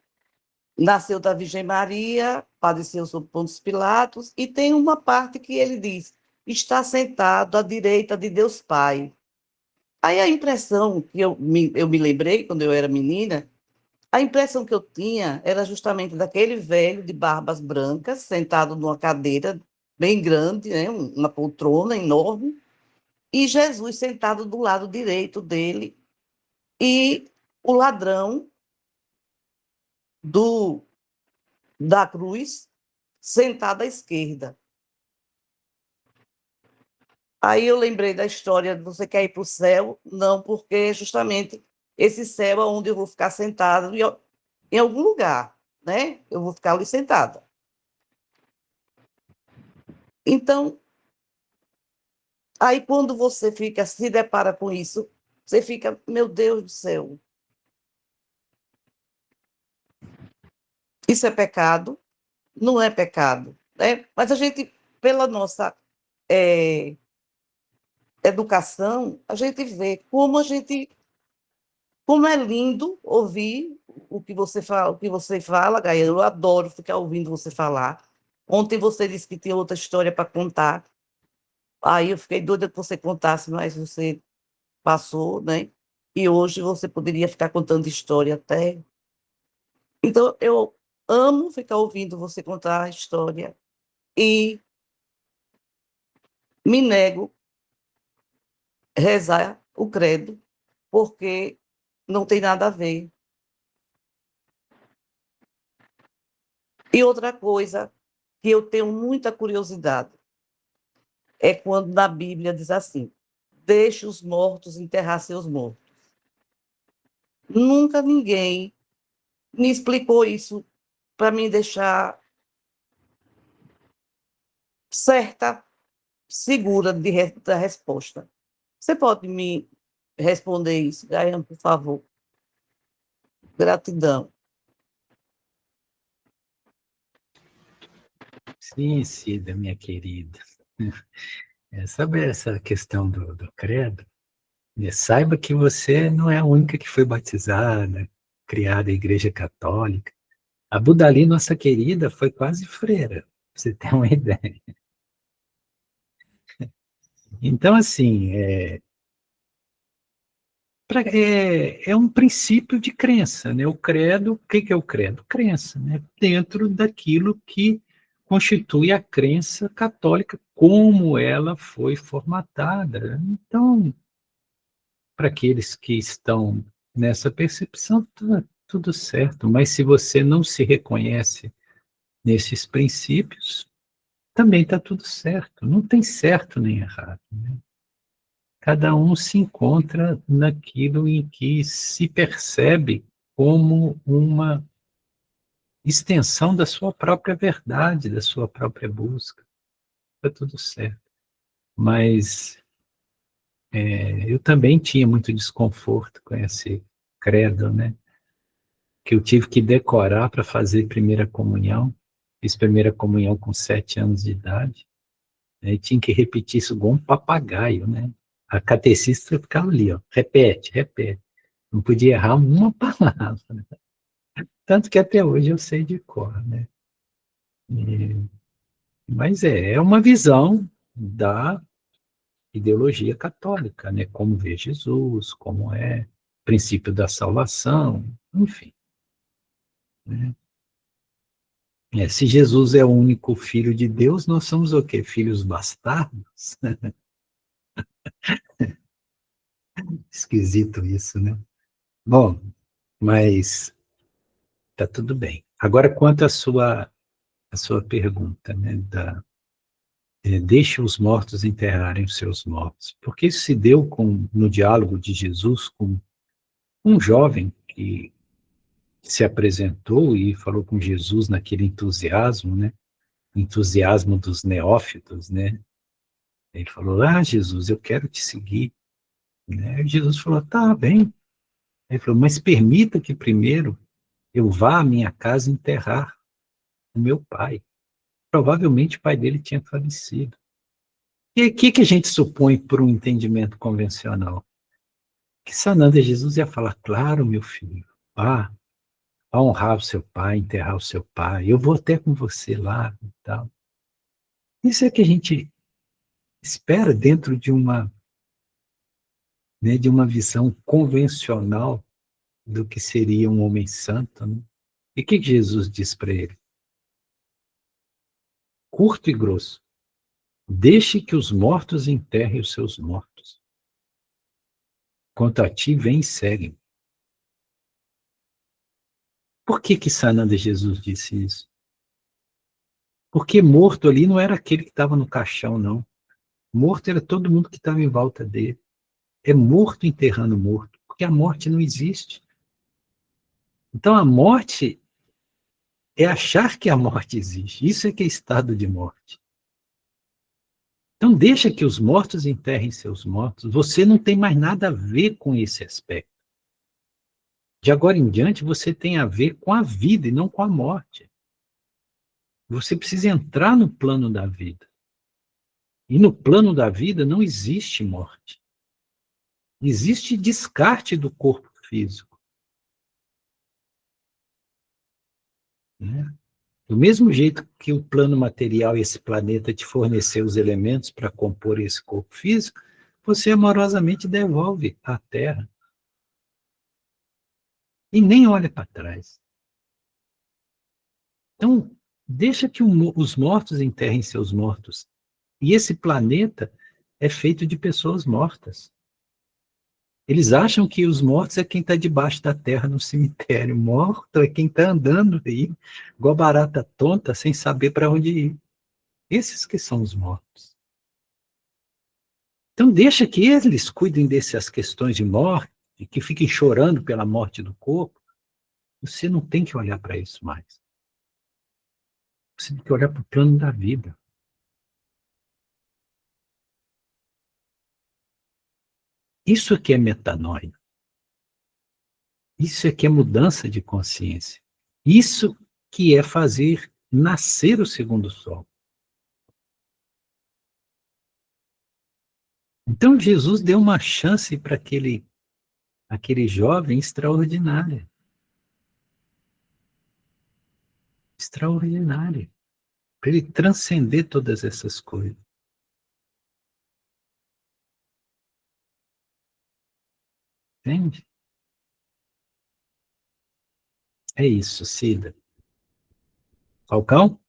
nasceu da Virgem Maria, padeceu sob Pôncio Pilatos, e tem uma parte que ele diz: está sentado à direita de Deus Pai. Aí a impressão que eu me lembrei, quando eu era menina, a impressão que eu tinha era justamente daquele velho de barbas brancas, sentado numa cadeira bem grande, né, uma poltrona enorme, e Jesus sentado do lado direito dele, e o ladrão da cruz sentado à esquerda. Aí eu lembrei da história de você quer ir para o céu? Não, porque justamente esse céu é onde eu vou ficar sentado em algum lugar, né? Eu vou ficar ali sentada. Então, aí quando você se depara com isso, você fica: meu Deus do céu, isso é pecado? Não é pecado, né? Mas a gente, pela nossa educação, a gente vê como é lindo ouvir o que você fala, Gaia. Eu adoro ficar ouvindo você falar. Ontem você disse que tinha outra história para contar. Aí eu fiquei doida que você contasse, mas você passou, né? E hoje você poderia ficar contando história até. Então, eu amo ficar ouvindo você contar a história e me nego a rezar o credo, porque não tem nada a ver. E outra coisa que eu tenho muita curiosidade é quando na Bíblia diz assim: deixe os mortos enterrar seus mortos. Nunca ninguém me explicou isso para me deixar certa, segura da resposta. Você pode me responder isso, Gaiane, por favor? Gratidão. Sim, Cida, minha querida. Sabe essa questão do credo? Saiba que você não é a única que foi batizada, criada em igreja católica. A Budali, nossa querida, foi quase freira, pra você ter uma ideia. Então, assim, é um princípio de crença, né? O credo, o que é o credo? Crença, né? Dentro daquilo que constitui a crença católica, como ela foi formatada. Então, para aqueles que estão nessa percepção, tudo certo. Mas se você não se reconhece nesses princípios, também está tudo certo. Não tem certo nem errado, né? Cada um se encontra naquilo em que se percebe como uma extensão da sua própria verdade, da sua própria busca. Está tudo certo. Mas eu também tinha muito desconforto com esse credo, né? Que eu tive que decorar para fazer primeira comunhão. Fiz primeira comunhão com 7 anos de idade. E tinha que repetir isso igual um papagaio, né? A catecista ficava ali, ó, repete, repete. Não podia errar uma palavra. Tanto que até hoje eu sei de cor, né? E, mas é uma visão da ideologia católica, né? Como vê Jesus, como é o princípio da salvação, enfim. Né? Se Jesus é o único filho de Deus, nós somos o quê? Filhos bastardos? Esquisito isso, né? Bom, mas tá tudo bem. Agora, quanto à sua pergunta, né, deixe os mortos enterrarem os seus mortos. Porque isso se deu no diálogo de Jesus com um jovem que se apresentou e falou com Jesus naquele entusiasmo, né? Entusiasmo dos neófitos, né? Ele falou, Jesus, eu quero te seguir. Né? Jesus falou, tá bem. Ele falou, mas permita que primeiro eu vá à minha casa enterrar o meu pai. Provavelmente o pai dele tinha falecido. E o que a gente supõe por um entendimento convencional? Que Sananda Jesus ia falar, claro, meu filho, vá honrar o seu pai, enterrar o seu pai, eu vou até com você lá e tal. Isso é que a gente espera dentro de uma visão convencional do que seria um homem santo. Né? E o que Jesus diz para ele? Curto e grosso. Deixe que os mortos enterrem os seus mortos. Quanto a ti, vem e segue. Por que Sananda Jesus disse isso? Porque morto ali não era aquele que estava no caixão, não. Morto era todo mundo que estava em volta dele. É morto enterrando morto, porque a morte não existe. Então a morte é achar que a morte existe. Isso é que é estado de morte. Então deixa que os mortos enterrem seus mortos. Você não tem mais nada a ver com esse aspecto. De agora em diante, você tem a ver com a vida e não com a morte. Você precisa entrar no plano da vida. E no plano da vida não existe morte. Existe descarte do corpo físico. Né? Do mesmo jeito que o plano material e esse planeta te forneceu os elementos para compor esse corpo físico, você amorosamente devolve à Terra. E nem olha para trás. Então, deixa que os mortos enterrem seus mortos. E esse planeta é feito de pessoas mortas. Eles acham que os mortos é quem está debaixo da terra no cemitério. Morto é quem está andando aí, igual barata tonta, sem saber para onde ir. Esses que são os mortos. Então deixa que eles cuidem dessas questões de morte, que fiquem chorando pela morte do corpo. Você não tem que olhar para isso mais. Você tem que olhar para o plano da vida. Isso aqui é metanoia. Isso aqui é mudança de consciência. Isso que é fazer nascer o segundo sol. Então Jesus deu uma chance para aquele jovem extraordinário. Extraordinário. Para ele transcender todas essas coisas. Entende? É isso, Cida. Falcão?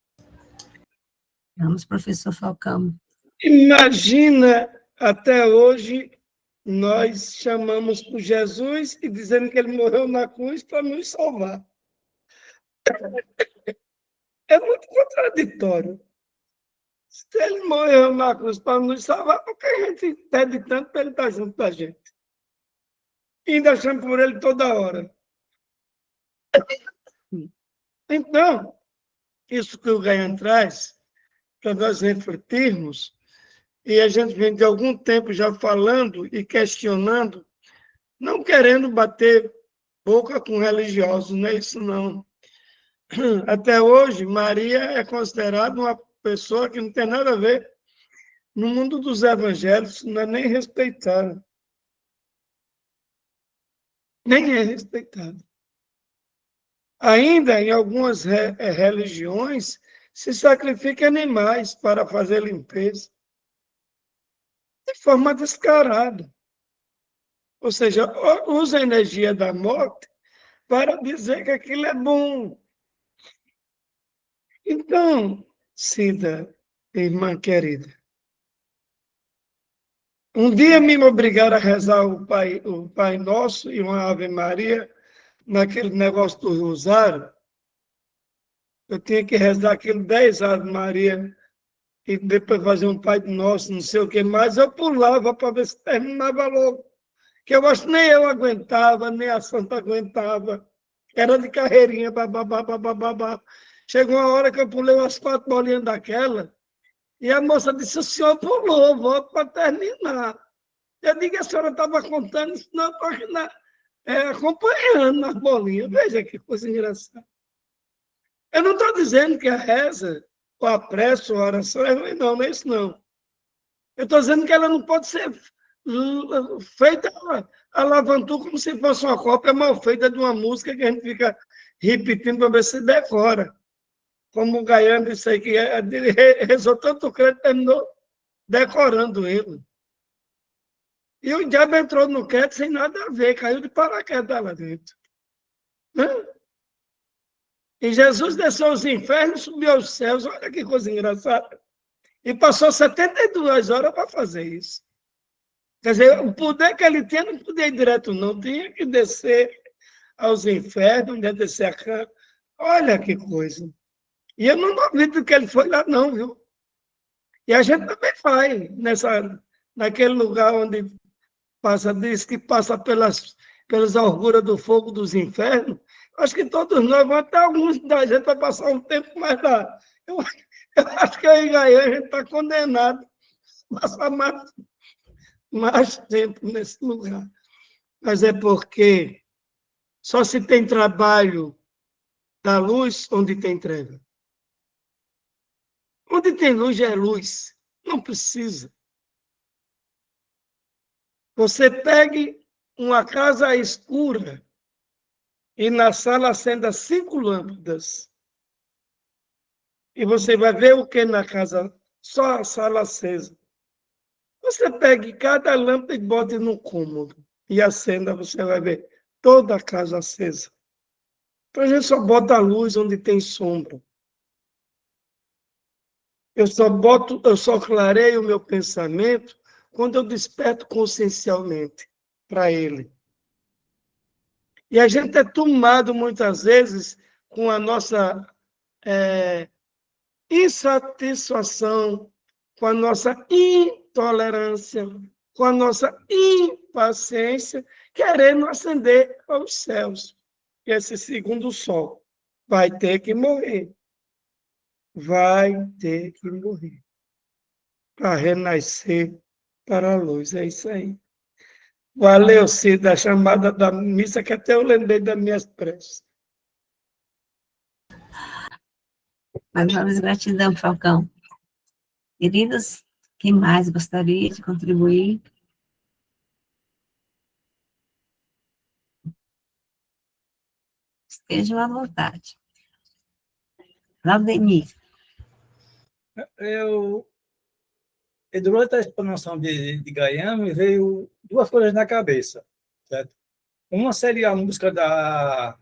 Vamos, professor Falcão. Imagina, até hoje, nós chamamos por Jesus e dizendo que ele morreu na cruz para nos salvar. É muito contraditório. Se ele morreu na cruz para nos salvar, por que a gente pede tanto para ele estar junto da gente? E ainda chama por ele toda hora. Então, isso que o Gaian traz, para nós refletirmos, e a gente vem de algum tempo já falando e questionando, não querendo bater boca com religiosos, não é isso não. Até hoje, Maria é considerada uma pessoa que não tem nada a ver. No mundo dos evangelhos, não é nem respeitada. Nem é respeitada. Ainda em algumas religiões, se sacrificam animais para fazer limpeza. De forma descarada. Ou seja, usa a energia da morte para dizer que aquilo é bom. Então, Cida, irmã querida, um dia me obrigaram a rezar o Pai Nosso e uma Ave Maria naquele negócio do rosário. Eu tinha que rezar aquilo 10 Ave Maria e depois fazer um Pai Nosso, não sei o que mais. Eu pulava para ver se terminava logo. Que eu acho que nem eu aguentava, nem a santa aguentava. Era de carreirinha, babá. Chegou uma hora que eu pulei umas 4 bolinhas daquela E a moça disse, o senhor pulou, volto para terminar. Eu digo, a senhora estava contando, senão eu estou aqui acompanhando nas bolinhas. Veja que coisa engraçada. Eu não estou dizendo que a reza, ou a prece, ou a oração é ruim, não é isso não. Eu estou dizendo que ela não pode ser feita a lavantu como se fosse uma cópia mal feita de uma música que a gente fica repetindo para ver se decora. Como o Gaiano disse aí, que ele rezou tanto crédito, terminou decorando ele. E o diabo entrou no crédito sem nada a ver, caiu de paraquedas lá dentro. Né? E Jesus desceu aos infernos, subiu aos céus, olha que coisa engraçada. E passou 72 horas para fazer isso. Quer dizer, o poder que ele tinha não podia ir direto, não. Tinha que descer aos infernos, descer a cama. Olha que coisa. E eu não duvido que ele foi lá, não, viu? E a gente também vai naquele lugar onde diz que passa pelas alturas do fogo dos infernos. Acho que todos nós vamos, até alguns da gente vai passar um tempo mais lá. Eu acho que aí a gente está condenado a passar mais tempo nesse lugar. Mas é porque só se tem trabalho da luz onde tem treva. Onde tem luz já é luz. Não precisa. Você pegue uma casa escura e na sala acenda 5 lâmpadas. E você vai ver o que na casa? Só a sala acesa. Você pegue cada lâmpada e bote no cômodo e acenda, você vai ver toda a casa acesa. Então a gente só bota a luz onde tem sombra. Eu só clareio o meu pensamento quando eu desperto consciencialmente para ele. E a gente é tomado muitas vezes com a nossa insatisfação, com a nossa intolerância, com a nossa impaciência, querendo ascender aos céus. E esse segundo sol vai ter que morrer. Vai ter que morrer. Para renascer para a luz. É isso aí. Valeu, Cida, a chamada da missa, que até eu lembrei das minhas preces. Mas vamos, gratidão, Falcão. Queridos, quem mais gostaria de contribuir? Estejam à vontade. Claudemir. Durante a explanação de Gaian, me veio 2 coisas na cabeça, certo? Uma seria a música da...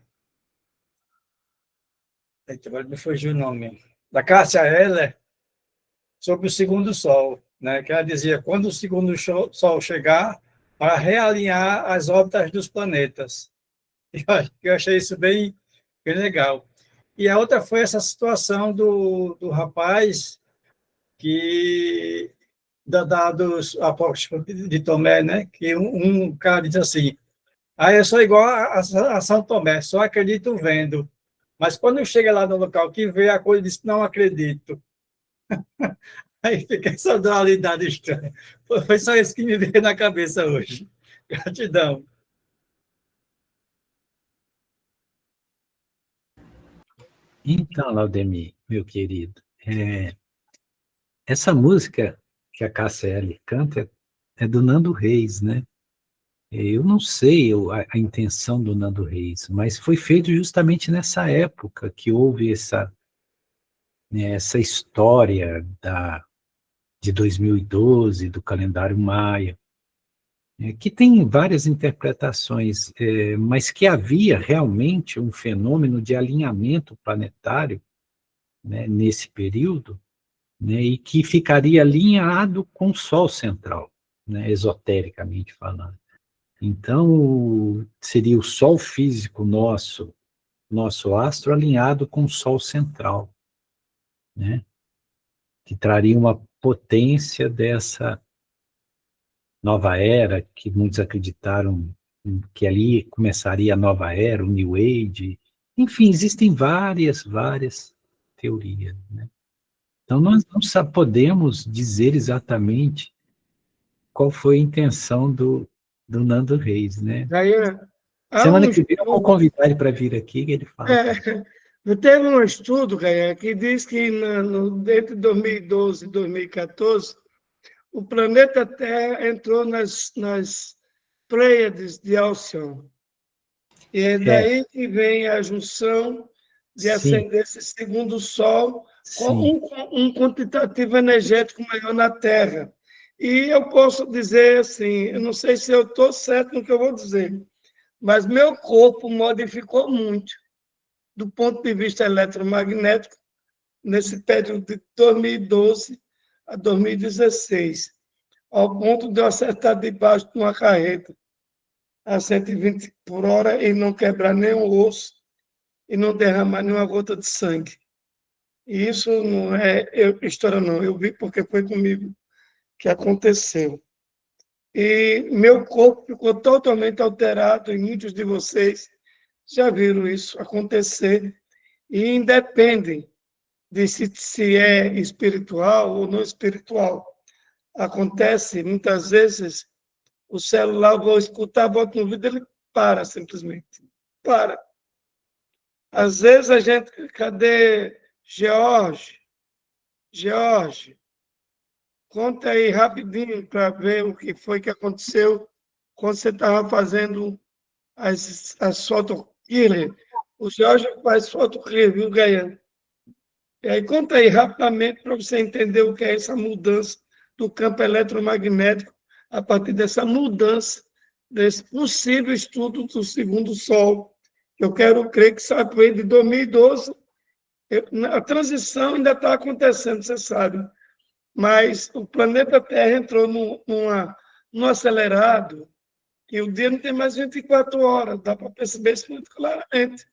Agora me fugiu o nome. Da Cássia Eller, sobre o segundo sol, né? Que ela dizia, quando o segundo sol chegar, para realinhar as órbitas dos planetas. Eu achei isso bem legal. E a outra foi essa situação do rapaz que dos apóstolos de Tomé, né? Que um cara diz assim, eu sou igual a São Tomé, só acredito vendo. Mas quando chega lá no local que vê a coisa, diz, não acredito. Aí fica essa dualidade estranha. Foi só isso que me veio na cabeça hoje. Gratidão. Então, Laudemir, meu querido, essa música que a Cássia Eller canta é do Nando Reis, né? Eu não sei a intenção do Nando Reis, mas foi feito justamente nessa época que houve essa história de 2012, do calendário maia, que tem várias interpretações, mas que havia realmente um fenômeno de alinhamento planetário, né, nesse período, né, e que ficaria alinhado com o Sol central, né, esotericamente falando. Então, seria o Sol físico nosso astro alinhado com o Sol central, né, que traria uma potência dessa nova era, que muitos acreditaram que ali começaria a nova era, o New Age. Enfim, existem várias teorias, né? Então, nós não podemos dizer exatamente qual foi a intenção do Nando Reis, né? Gaian, há Semana um que vem eu vou estudo, convidar ele para vir aqui, que ele fala. teve um estudo, Gaian, que diz que entre 2012 e 2014, o planeta Terra entrou nas Pleiades de Alcione. E é daí que vem a junção de Sim, acender esse segundo Sol com sim, um quantitativo energético maior na Terra. E eu posso dizer assim, eu não sei se eu estou certo no que eu vou dizer, mas meu corpo modificou muito do ponto de vista eletromagnético nesse período de 2012 a 2016, ao ponto de eu acertar debaixo de uma carreta a 120 por hora e não quebrar nenhum osso e não derramar nenhuma gota de sangue. E isso não é história, não. Eu vi porque foi comigo que aconteceu. E meu corpo ficou totalmente alterado, e muitos de vocês já viram isso acontecer, e independem de se é espiritual ou não espiritual. Acontece, muitas vezes, o celular, vou escutar, boto no vídeo, ele para simplesmente. Para. Às vezes a gente, cadê George? George, conta aí rapidinho para ver o que foi que aconteceu quando você estava fazendo as fotos killer. O George faz foto killer, viu, Gaian? E aí conta aí rapidamente para você entender o que é essa mudança do campo eletromagnético a partir dessa mudança, desse possível estudo do segundo Sol. Eu quero crer que isso veio de 2012. A transição ainda está acontecendo, você sabe, mas o planeta Terra entrou num acelerado e o dia não tem mais 24 horas, dá para perceber isso muito claramente.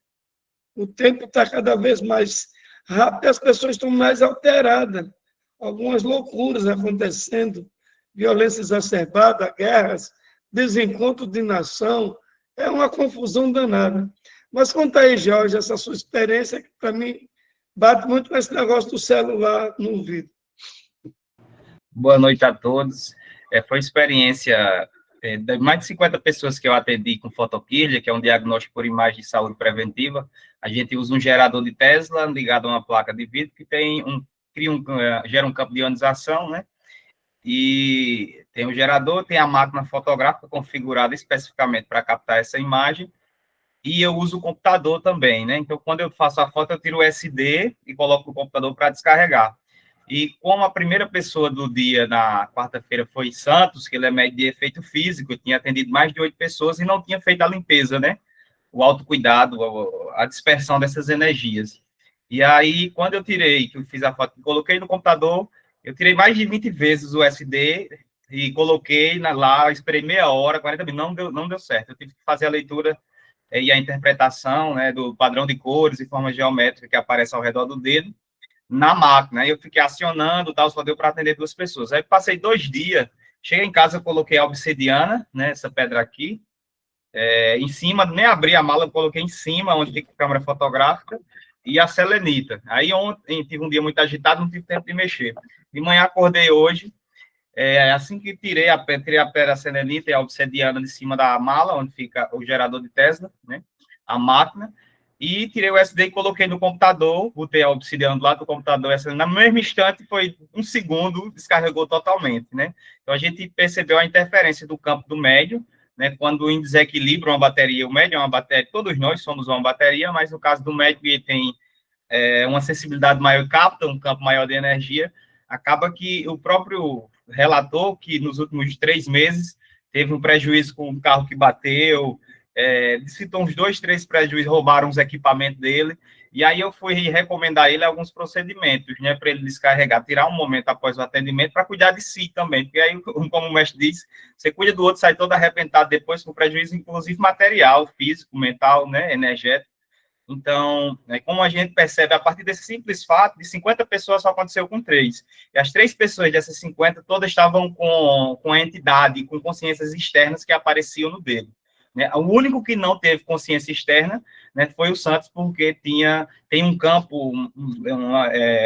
O tempo está cada vez mais rápido e as pessoas estão mais alteradas. Algumas loucuras acontecendo, violência exacerbada, guerras, desencontro de nação, é uma confusão danada. Mas conta aí, Jorge, essa sua experiência, que para mim bate muito com esse negócio do celular no ouvido. Boa noite a todos. Foi experiência de mais de 50 pessoas que eu atendi com fotoquília, que é um diagnóstico por imagem de saúde preventiva. A gente usa um gerador de Tesla ligado a uma placa de vidro que gera um campo de ionização, né? E tem o gerador, tem a máquina fotográfica configurada especificamente para captar essa imagem, e eu uso o computador também, né? Então, quando eu faço a foto, eu tiro o SD e coloco o computador para descarregar. E como a primeira pessoa do dia, na quarta-feira, foi Santos, que ele é médico de efeito físico, eu tinha atendido mais de 8 pessoas e não tinha feito a limpeza, né? O autocuidado, a dispersão dessas energias. E aí, quando eu tirei, que eu fiz a foto, coloquei no computador, eu tirei mais de 20 vezes o SD e coloquei lá, esperei meia hora, 40 minutos, não deu certo. Eu tive que fazer a leitura e a interpretação, né, do padrão de cores e forma geométrica que aparece ao redor do dedo na máquina. Aí eu fiquei acionando, tal, só deu para atender 2 pessoas. Aí passei 2 dias, cheguei em casa, eu coloquei a obsidiana, né, essa pedra aqui, em cima, nem abri a mala, eu coloquei em cima, onde fica a câmera fotográfica, e a selenita. Aí ontem tive um dia muito agitado, não tive tempo de mexer. De manhã acordei hoje, assim que tirei a pedra, a selenita e a obsidiana de cima da mala, onde fica o gerador de Tesla, né, a máquina, e tirei o SD e coloquei no computador, botei a obsidiana do lado do computador, no mesmo instante, foi 1 segundo, descarregou totalmente, né? Então, a gente percebeu a interferência do campo do médio, né? Quando em desequilíbrio uma bateria, o médio é uma bateria, todos nós somos uma bateria, mas no caso do médio, ele tem uma sensibilidade maior, capta um campo maior de energia, acaba que o próprio relator, que nos últimos 3 meses teve um prejuízo com um carro que bateu, citou uns 2, 3 prejuízos, roubaram os equipamentos dele, e aí eu fui recomendar a ele alguns procedimentos, né, para ele descarregar, tirar um momento após o atendimento para cuidar de si também, porque aí, como o mestre disse, você cuida do outro, sai todo arrebentado depois com prejuízo, inclusive material, físico, mental, né, energético. Então, como a gente percebe, a partir desse simples fato, de 50 pessoas só aconteceu com 3. E as 3 pessoas dessas 50, todas estavam com a entidade, com consciências externas que apareciam no dedo. Né? O único que não teve consciência externa né, foi o Santos, porque tem um campo,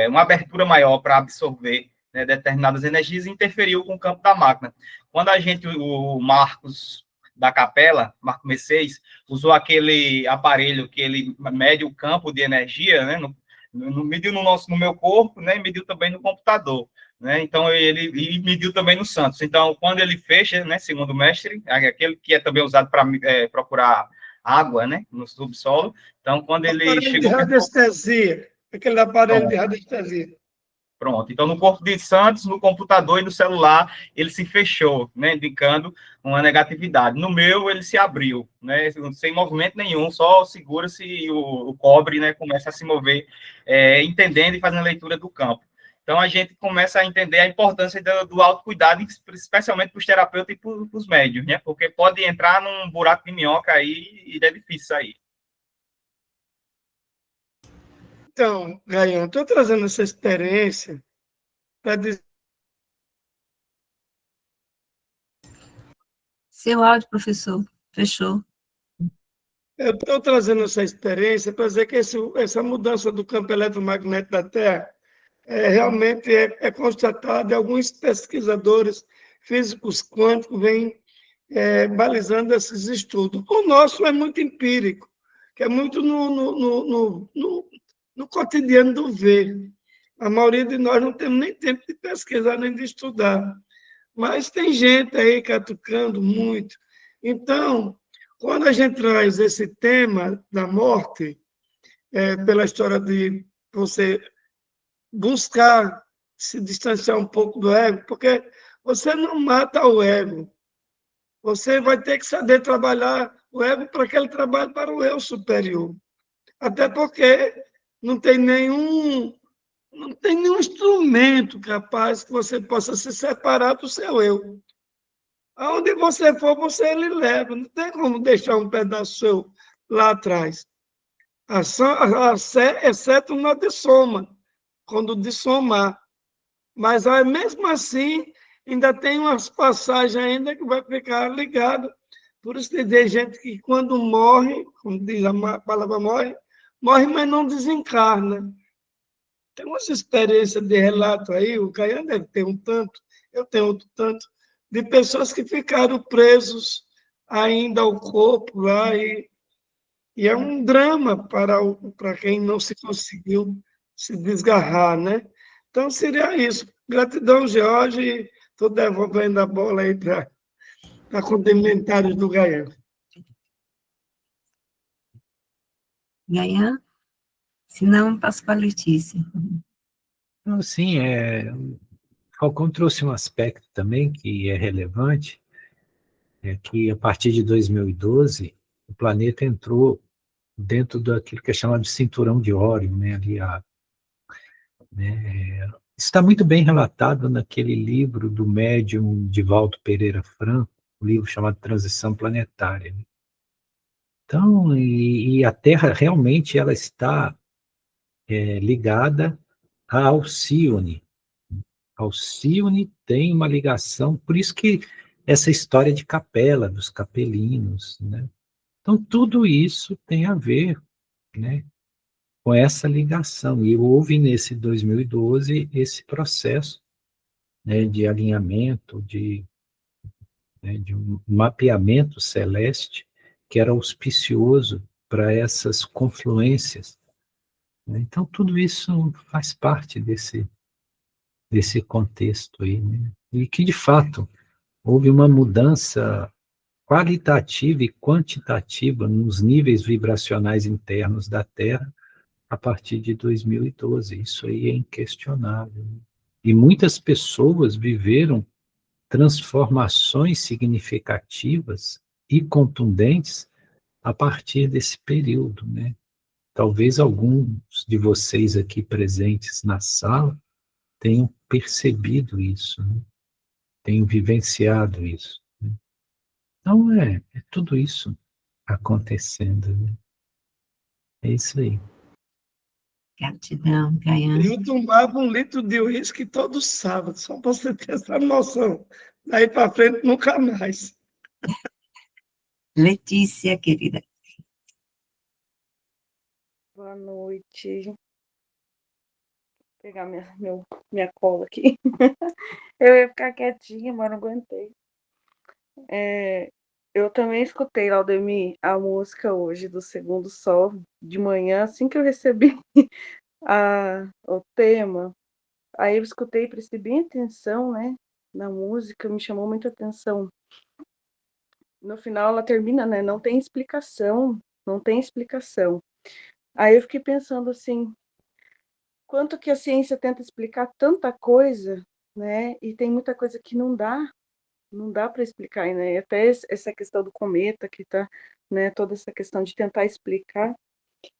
uma abertura maior para absorver, né, determinadas energias, e interferiu com o campo da máquina. Quando o Marcos da Capela, Marco Mercedes, usou aquele aparelho que ele mede o campo de energia, né, mediu no meu corpo, né, e mediu também no computador, né, então ele mediu também no Santos. Então, quando ele fecha, né, segundo o mestre, aquele que é também usado para procurar água, né, no subsolo, então quando ele Aparelho chegou... de radiestesia, aquele aparelho de radiestesia. Pronto, então no corpo de Santos, no computador e no celular, ele se fechou, né, indicando uma negatividade. No meu, ele se abriu, né, sem movimento nenhum, só segura-se e o cobre, né, começa a se mover, entendendo e fazendo a leitura do campo. Então, a gente começa a entender a importância do autocuidado, especialmente para os terapeutas e para os médios, né, porque pode entrar num buraco de minhoca aí e é difícil sair. Então, Gaian, estou trazendo essa experiência para dizer... Seu áudio, professor, fechou. Eu estou trazendo essa experiência para dizer que essa mudança do campo eletromagnético da Terra realmente é constatada, e alguns pesquisadores físicos quânticos vêm balizando esses estudos. O nosso é muito empírico, que é muito no cotidiano do ver. A maioria de nós não temos nem tempo de pesquisar nem de estudar. Mas tem gente aí catucando muito. Então, quando a gente traz esse tema da morte, pela história de você buscar se distanciar um pouco do ego, porque você não mata o ego. Você vai ter que saber trabalhar o ego para que ele trabalhe para o eu superior. Até porque não tem nenhum instrumento capaz que você possa se separar do seu eu. Aonde você for, você lhe leva. Não tem como deixar um pedaço seu lá atrás. Exceto na dessoma, quando dessomar. Mas mesmo assim, ainda tem umas passagens ainda que vai ficar ligado. Por isso tem gente que quando morre, como diz a palavra morre, mas não desencarna. Tem umas experiências de relato aí, o Caian deve ter um tanto, eu tenho outro tanto, de pessoas que ficaram presos ainda ao corpo lá, e é um drama para quem não se conseguiu se desgarrar, né? Então, seria isso. Gratidão, Jorge, estou devolvendo a bola aí para comentários do Gaian. Gaian? Se não, passo para a Letícia. Então, sim, Falcão trouxe um aspecto também que é relevante, que a partir de 2012, o planeta entrou dentro daquilo que é chamado de cinturão de Órion, né, está muito bem relatado naquele livro do médium Divaldo Pereira Franco, um livro chamado Transição Planetária. Né? Então, e a Terra realmente ela está ligada a Alcione. Alcione tem uma ligação, por isso que essa história de capela, dos capelinos, né? Então, tudo isso tem a ver, né, com essa ligação. E houve, nesse 2012, esse processo, né, de alinhamento, de um mapeamento celeste que era auspicioso para essas confluências. Né? Então, tudo isso faz parte desse contexto aí, né? E que, de fato, houve uma mudança qualitativa e quantitativa nos níveis vibracionais internos da Terra a partir de 2012. Isso aí é inquestionável. Né? E muitas pessoas viveram transformações significativas e contundentes a partir desse período, né? Talvez alguns de vocês aqui presentes na sala tenham percebido isso, né? Tenham vivenciado isso. Né? Então, é tudo isso acontecendo. Né? É isso aí. Gratidão, Gaian. Eu tomava 1 litro de uísque todo sábado, só para você ter essa noção. Daí para frente, nunca mais. Letícia, querida. Boa noite. Vou pegar minha cola aqui. Eu ia ficar quietinha, mas não aguentei. Eu também escutei, Laudemir, a música hoje do Segundo Sol, de manhã, assim que eu recebi o tema. Aí eu escutei, prestei bem atenção, né, na música, me chamou muita atenção. No final ela termina, né, não tem explicação, não tem explicação. Aí eu fiquei pensando assim, quanto que a ciência tenta explicar tanta coisa, né, e tem muita coisa que não dá para explicar, né, até essa questão do cometa que tá, né, toda essa questão de tentar explicar,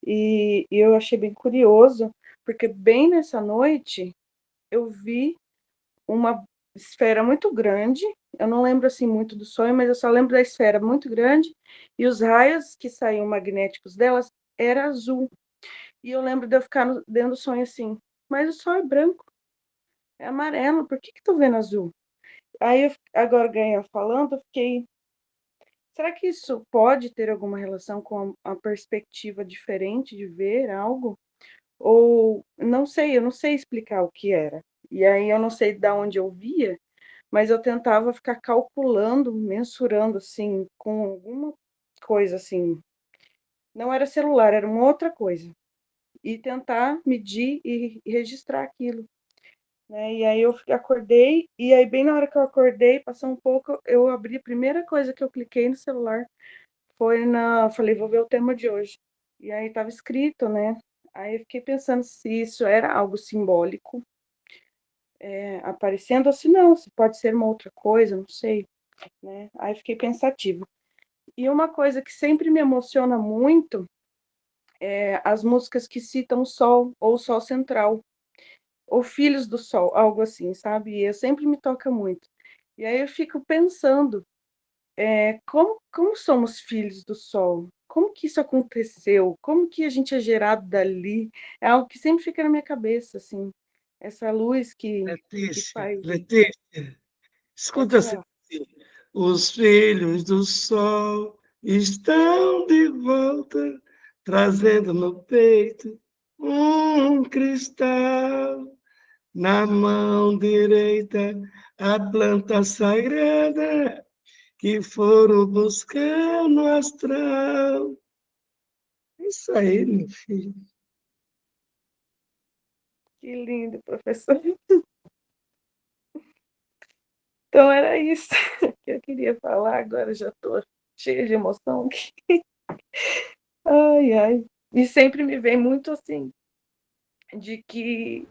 e eu achei bem curioso, porque bem nessa noite eu vi uma esfera muito grande, eu não lembro assim muito do sonho, mas eu só lembro da esfera muito grande, e os raios que saíam magnéticos delas era azul. E eu lembro de eu ficar dentro do sonho assim, mas o sol é branco, é amarelo, por que que tô vendo azul? Aí, agora ganha falando, eu fiquei, será que isso pode ter alguma relação com a perspectiva diferente de ver algo? Ou, não sei, eu não sei explicar o que era. E aí eu não sei de onde eu via, mas eu tentava ficar calculando, mensurando, assim, com alguma coisa, assim. Não era celular, era uma outra coisa. E tentar medir e registrar aquilo, né? E aí eu acordei, e aí bem na hora que eu acordei, passou um pouco, eu abri, a primeira coisa que eu cliquei no celular falei, vou ver o tema de hoje. E aí estava escrito, né? Aí eu fiquei pensando se isso era algo simbólico, aparecendo, ou se não, se pode ser uma outra coisa, não sei, né? Aí fiquei pensativa. E uma coisa que sempre me emociona muito é as músicas que citam o sol, ou o sol central, ou Filhos do Sol, algo assim, sabe? E eu sempre me toca muito. E aí eu fico pensando, como somos filhos do Sol? Como que isso aconteceu? Como que a gente é gerado dali? É algo que sempre fica na minha cabeça, assim, essa luz que Letícia, faz. Letícia, Pode escuta assim. falar. Os filhos do sol estão de volta, trazendo no peito um cristal. Na mão direita, a planta sagrada que foram buscar no astral. É isso aí, meu filho. Que lindo, professor. Então era isso que eu queria falar, agora já estou cheia de emoção aqui. Ai, ai. E sempre me vem muito assim, de que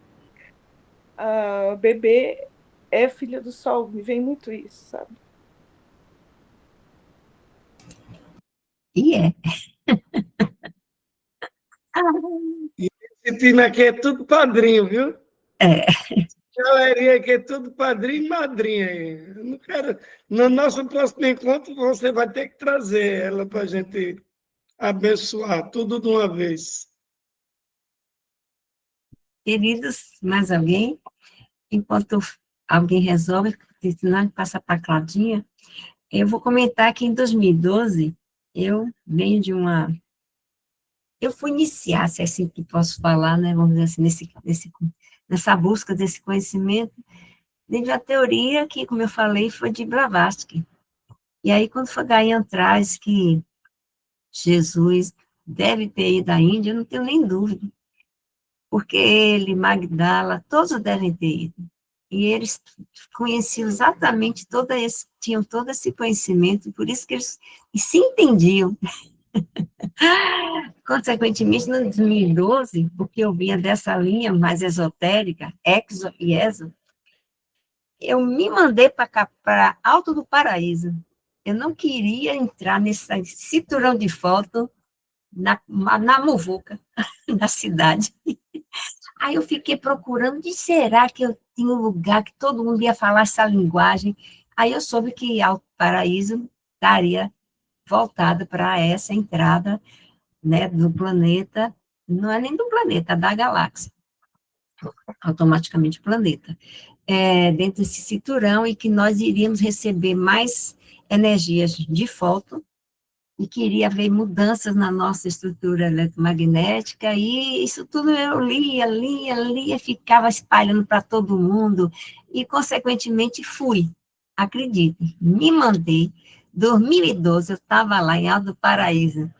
a bebê é filha do sol, me vem muito isso, sabe? E é. Esse time aqui é tudo padrinho, viu? É, Galerinha aqui é tudo padrinho e madrinha aí. Eu não quero... No nosso próximo encontro, você vai ter que trazer ela para a gente abençoar tudo de uma vez. queridos, mais alguém? Enquanto alguém resolve, senão passa para a Claudinha, eu vou comentar que em 2012, eu venho de uma... Eu fui iniciar, se é assim que posso falar, né, vamos dizer assim, nessa busca desse conhecimento, desde a teoria que, como eu falei, foi de Blavatsky. E aí, quando foi Gaian traz que Jesus deve ter ido à Índia, eu não tenho nem dúvida, porque ele, Magdala, todos devem ter ido. E eles conheciam exatamente tinham todo esse conhecimento, por isso que eles se entendiam. Consequentemente, no 2012, porque eu vinha dessa linha mais esotérica, exo e eso, eu me mandei para cá, para Alto do Paraíso. Eu não queria entrar nesse cinturão de foto na muvuca da cidade. Aí eu fiquei procurando, de será que eu tinha um lugar que todo mundo ia falar essa linguagem? Aí eu soube que Alto Paraíso estaria voltada para essa entrada, né, do planeta, não é nem do planeta, é da galáxia, automaticamente planeta, dentro desse cinturão, e que nós iríamos receber mais energias de fóton, e queria ver mudanças na nossa estrutura eletromagnética, e isso tudo eu lia, ficava espalhando para todo mundo, e, consequentemente, fui. Acredite, me mandei. 2012, eu estava lá em Alto do Paraíso,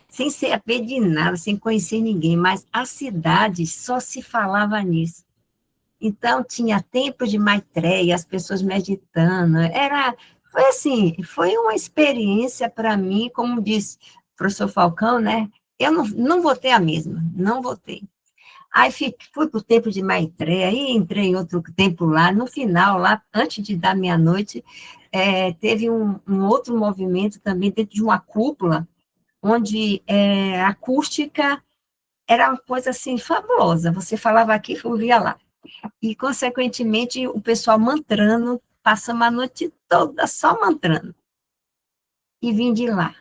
sem saber de nada, sem conhecer ninguém, mas a cidade só se falava nisso. Então, tinha tempo de Maitreya, as pessoas meditando, foi assim, foi uma experiência para mim, como disse o professor Falcão, né? Eu não votei a mesma, não votei. Aí fui para o tempo de Maitreya, aí entrei em outro tempo lá, no final, lá, antes de dar meia-noite, teve um outro movimento também dentro de uma cúpula, onde a acústica era uma coisa assim fabulosa, você falava aqui e ouvia lá. E, consequentemente, o pessoal mantrando, passamos a noite toda só mantrando. E vim de lá.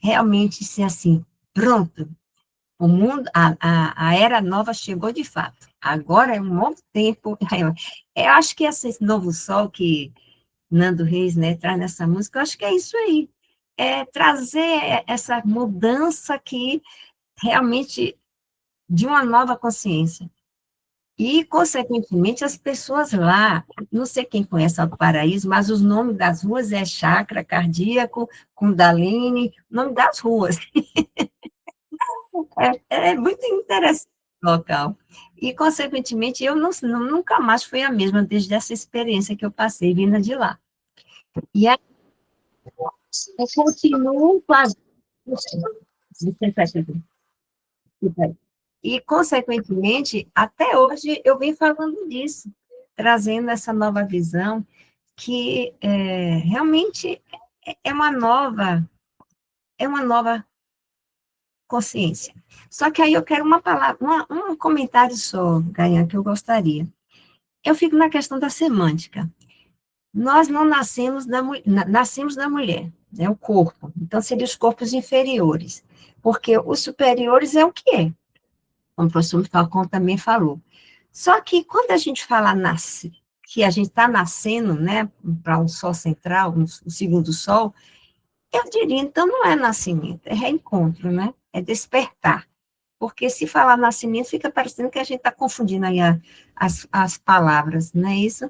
Realmente, assim, pronto. O mundo, a era nova chegou de fato. Agora é um novo tempo. Eu acho que esse novo sol que Nando Reis, né, traz nessa música, eu acho que é isso aí. É trazer essa mudança que realmente de uma nova consciência. E, consequentemente, as pessoas lá, não sei quem conhece Alto Paraíso, mas os nomes das ruas é Chakra, Cardíaco, Kundalini, nome das ruas. É muito interessante o local. E, consequentemente, eu nunca mais fui a mesma desde essa experiência que eu passei vindo de lá. E aí, eu continuo fazendo. E, consequentemente, até hoje eu venho falando disso, trazendo essa nova visão, que realmente é uma nova consciência. Só que aí eu quero uma palavra, um comentário só, Gaian, que eu gostaria. Eu fico na questão da semântica. Nós não nascemos nascemos da mulher, né, o corpo. Então, seriam os corpos inferiores. Porque os superiores é o que é, como o professor Falcão também falou. Só que quando a gente fala que a gente está nascendo, né, para um sol central, o segundo sol, eu diria, então, não é nascimento, é reencontro, né? É despertar. Porque se falar nascimento, fica parecendo que a gente está confundindo aí as palavras, não é isso?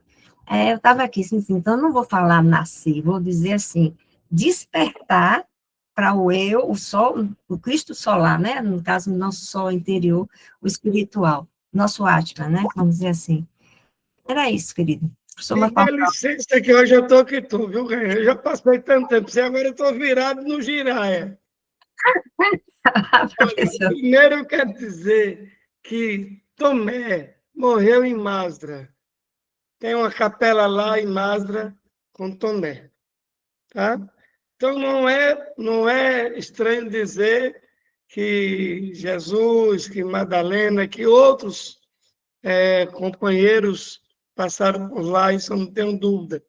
Eu estava aqui, assim, então, não vou falar nascer, vou dizer assim, despertar para o eu, o sol, o Cristo solar, né? No caso, o nosso sol interior, o espiritual, nosso Atma, né? Vamos dizer assim. Era isso, querido. Me dá licença que hoje eu estou que tu, viu, Rainha? Eu já passei tanto tempo, agora eu estou virado no giraia. Primeiro eu quero dizer que Tomé morreu em Masra. Tem uma capela lá em Masra com Tomé. Tá? Então, não é estranho dizer que Jesus, que Madalena, que outros companheiros passaram por lá, isso eu não tenho dúvida,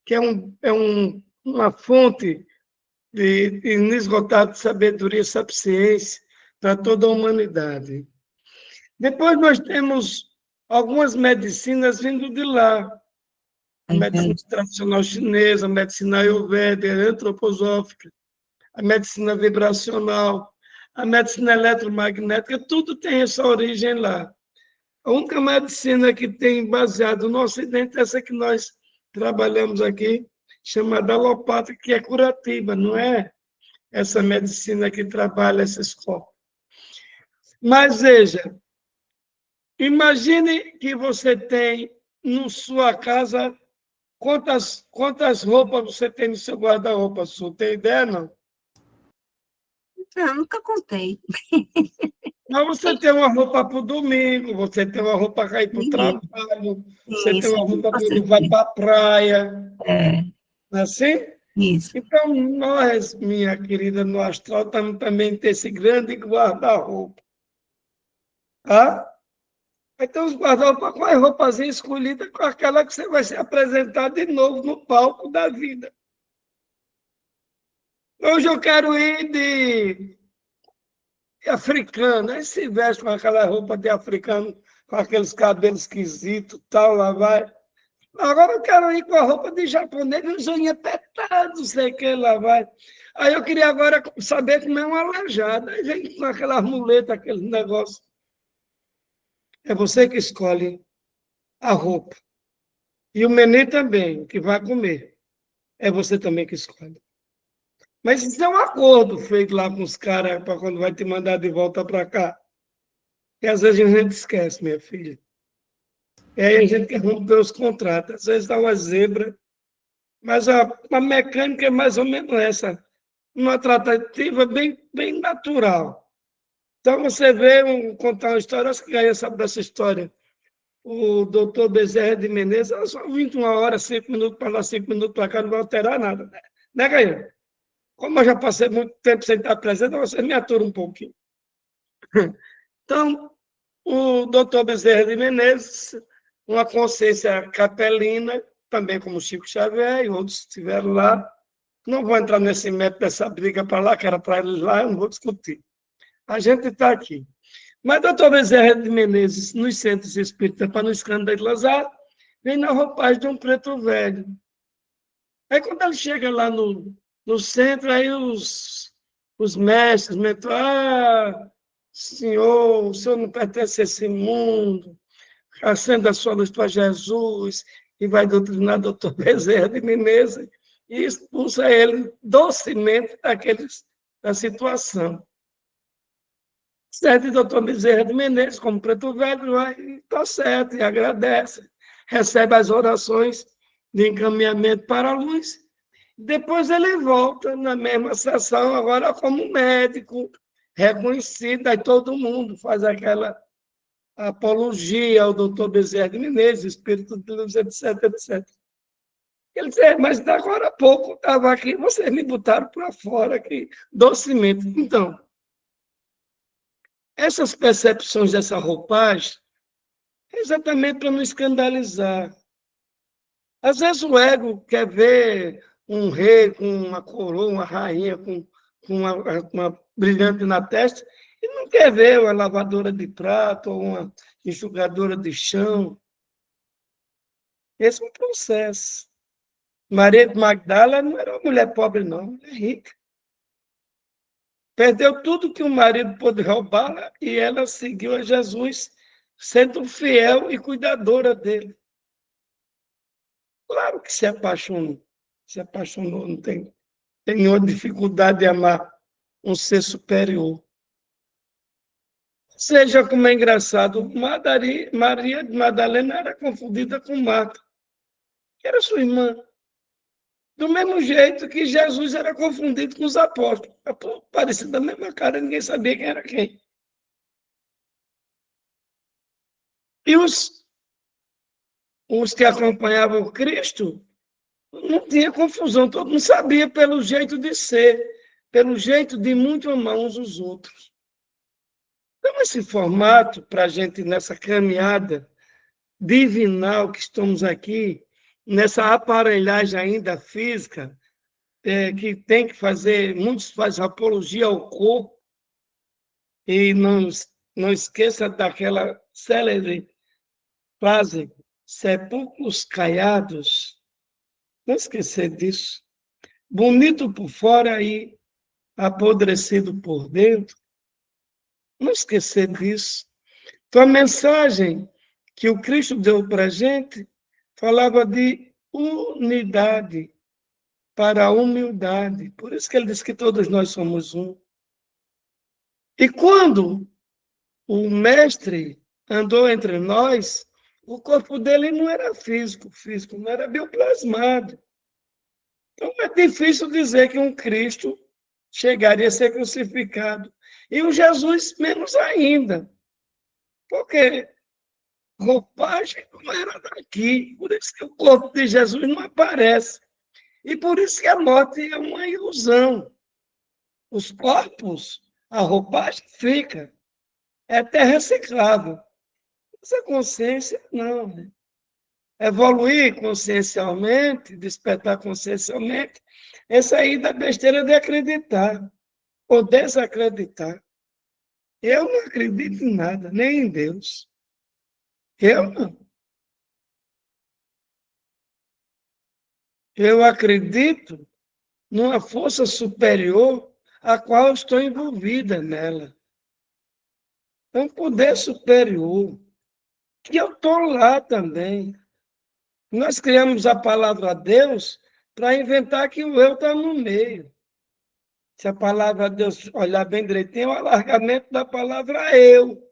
que uma fonte de inesgotável sabedoria e sapiência para toda a humanidade. Depois nós temos algumas medicinas vindo de lá, a medicina tradicional chinesa, a medicina ayurvédica, a antroposófica, a medicina vibracional, a medicina eletromagnética, tudo tem essa origem lá. A única medicina que tem baseado no Ocidente é essa que nós trabalhamos aqui, chamada alopática, que é curativa, não é essa medicina que trabalha esses corpos. Mas veja, imagine que você tem na sua casa quantas roupas você tem no seu guarda-roupa, Su? Tem ideia, não? Eu nunca contei. Mas você tem uma roupa para o domingo, você tem uma roupa para ir para o trabalho, você tem uma roupa quando vai para a praia. Não é assim? Isso. Então, nós, minha querida, no astral, também ter esse grande guarda-roupa. Tá? Então, os guarda-roupa com a roupazinha escolhida, com aquela que você vai se apresentar de novo no palco da vida. Hoje eu quero ir de africano, aí se veste com aquela roupa de africano, com aqueles cabelos esquisitos, tal, lá vai. Agora eu quero ir com a roupa de japonês, os unhas apertadas, sei que lá vai. Aí eu queria agora saber como é uma aleijada. Aí vem com aquela muleta, aquele negócio. É você que escolhe a roupa. E o menu também, o que vai comer. É você também que escolhe. Mas isso é um acordo feito lá com os caras para quando vai te mandar de volta para cá. E às vezes a gente esquece, minha filha. E aí a gente quer romper os contratos. Às vezes dá uma zebra, mas a mecânica é mais ou menos essa. Uma tratativa bem natural. Então você vê, contar uma história, acho que Gaia sabe dessa história. O doutor Bezerra de Menezes, ela só 21 horas, 5 minutos para lá, 5 minutos para cá, não vai alterar nada. Né, Gaia? Como eu já passei muito tempo sem estar presente, você me atura um pouquinho. Então, o doutor Bezerra de Menezes, uma consciência capelina, também como Chico Xavier e outros estiveram lá. Não vou entrar nesse método dessa briga para lá, que era para eles lá, eu não vou discutir. A gente está aqui. Mas doutor Bezerra de Menezes, nos centros espíritas, para não escandalizar, vem na roupagem de um preto velho. Aí quando ele chega lá no centro, aí os mestres, senhor, o senhor não pertence a esse mundo, acenda a sua luz para Jesus, e vai doutrinar doutor Bezerra de Menezes, e expulsa ele docemente da situação. Certo, e doutor Bezerra de Menezes, como preto velho, vai, está certo, e agradece, recebe as orações de encaminhamento para a luz. Depois ele volta na mesma sessão, agora como médico, reconhecido, aí todo mundo faz aquela apologia ao doutor Bezerra de Menezes, espírito de luz, etc, etc. Ele disse, mas agora há pouco estava aqui, vocês me botaram para fora aqui, docemente. Então, essas percepções dessa roupagem é exatamente para não escandalizar. Às vezes o ego quer ver um rei com uma coroa, uma rainha com uma brilhante na testa, e não quer ver uma lavadora de prato ou uma enxugadora de chão. Esse é um processo. Maria de Magdala não era uma mulher pobre, não, é rica. Perdeu tudo que o marido pôde roubar e ela seguiu a Jesus, sendo fiel e cuidadora dele. Claro que se apaixonou, não tem nenhuma dificuldade de amar um ser superior. Seja como é engraçado, Maria de Madalena era confundida com Marta, que era sua irmã. Do mesmo jeito que Jesus era confundido com os apóstolos. Parecia da mesma cara, ninguém sabia quem era quem. E os que acompanhavam o Cristo, não tinha confusão, todo mundo sabia pelo jeito de ser, pelo jeito de muito amar uns os outros. Então, esse formato, para a gente, nessa caminhada divinal que estamos aqui, nessa aparelhagem ainda física, que tem que fazer, muitos fazem apologia ao corpo, e não esqueça daquela célebre frase, sepulcros caiados, não esquecer disso. Bonito por fora e apodrecido por dentro, não esquecer disso. Então, a mensagem que o Cristo deu para a gente falava de unidade para a humildade. Por isso que ele disse que todos nós somos um. E quando o mestre andou entre nós, o corpo dele não era físico, não era bioplasmado. Então é difícil dizer que um Cristo chegaria a ser crucificado. E o Jesus menos ainda. Porque roupagem não era daqui. Por isso que o corpo de Jesus não aparece. E por isso que a morte é uma ilusão. Os corpos, a roupagem fica. É até reciclável. Essa consciência, não. Né? Evoluir consciencialmente, despertar consciencialmente, é sair da besteira de acreditar ou desacreditar. Eu não acredito em nada, nem em Deus. Eu não. Eu acredito numa força superior a qual eu estou envolvida nela. É um poder superior, que eu estou lá também. Nós criamos a palavra Deus para inventar que o eu está no meio. Se a palavra Deus olhar bem direitinho, é o alargamento da palavra eu.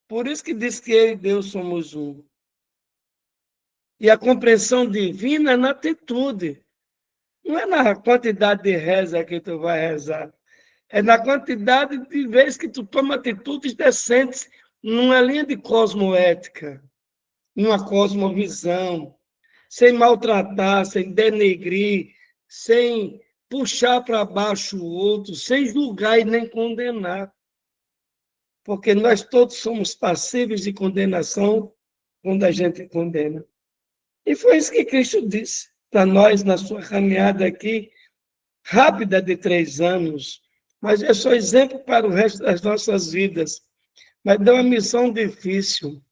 Por isso que diz que eu e Deus somos um. E a compreensão divina é na atitude. Não é na quantidade de reza que tu vai rezar. É na quantidade de vezes que tu toma atitudes decentes numa linha de cosmoética, numa cosmovisão, sem maltratar, sem denegrir, sem puxar para baixo o outro, sem julgar e nem condenar. Porque nós todos somos passíveis de condenação quando a gente condena. E foi isso que Cristo disse para nós na sua caminhada aqui, rápida de 3 anos, mas é só exemplo para o resto das nossas vidas. Mas deu uma missão difícil.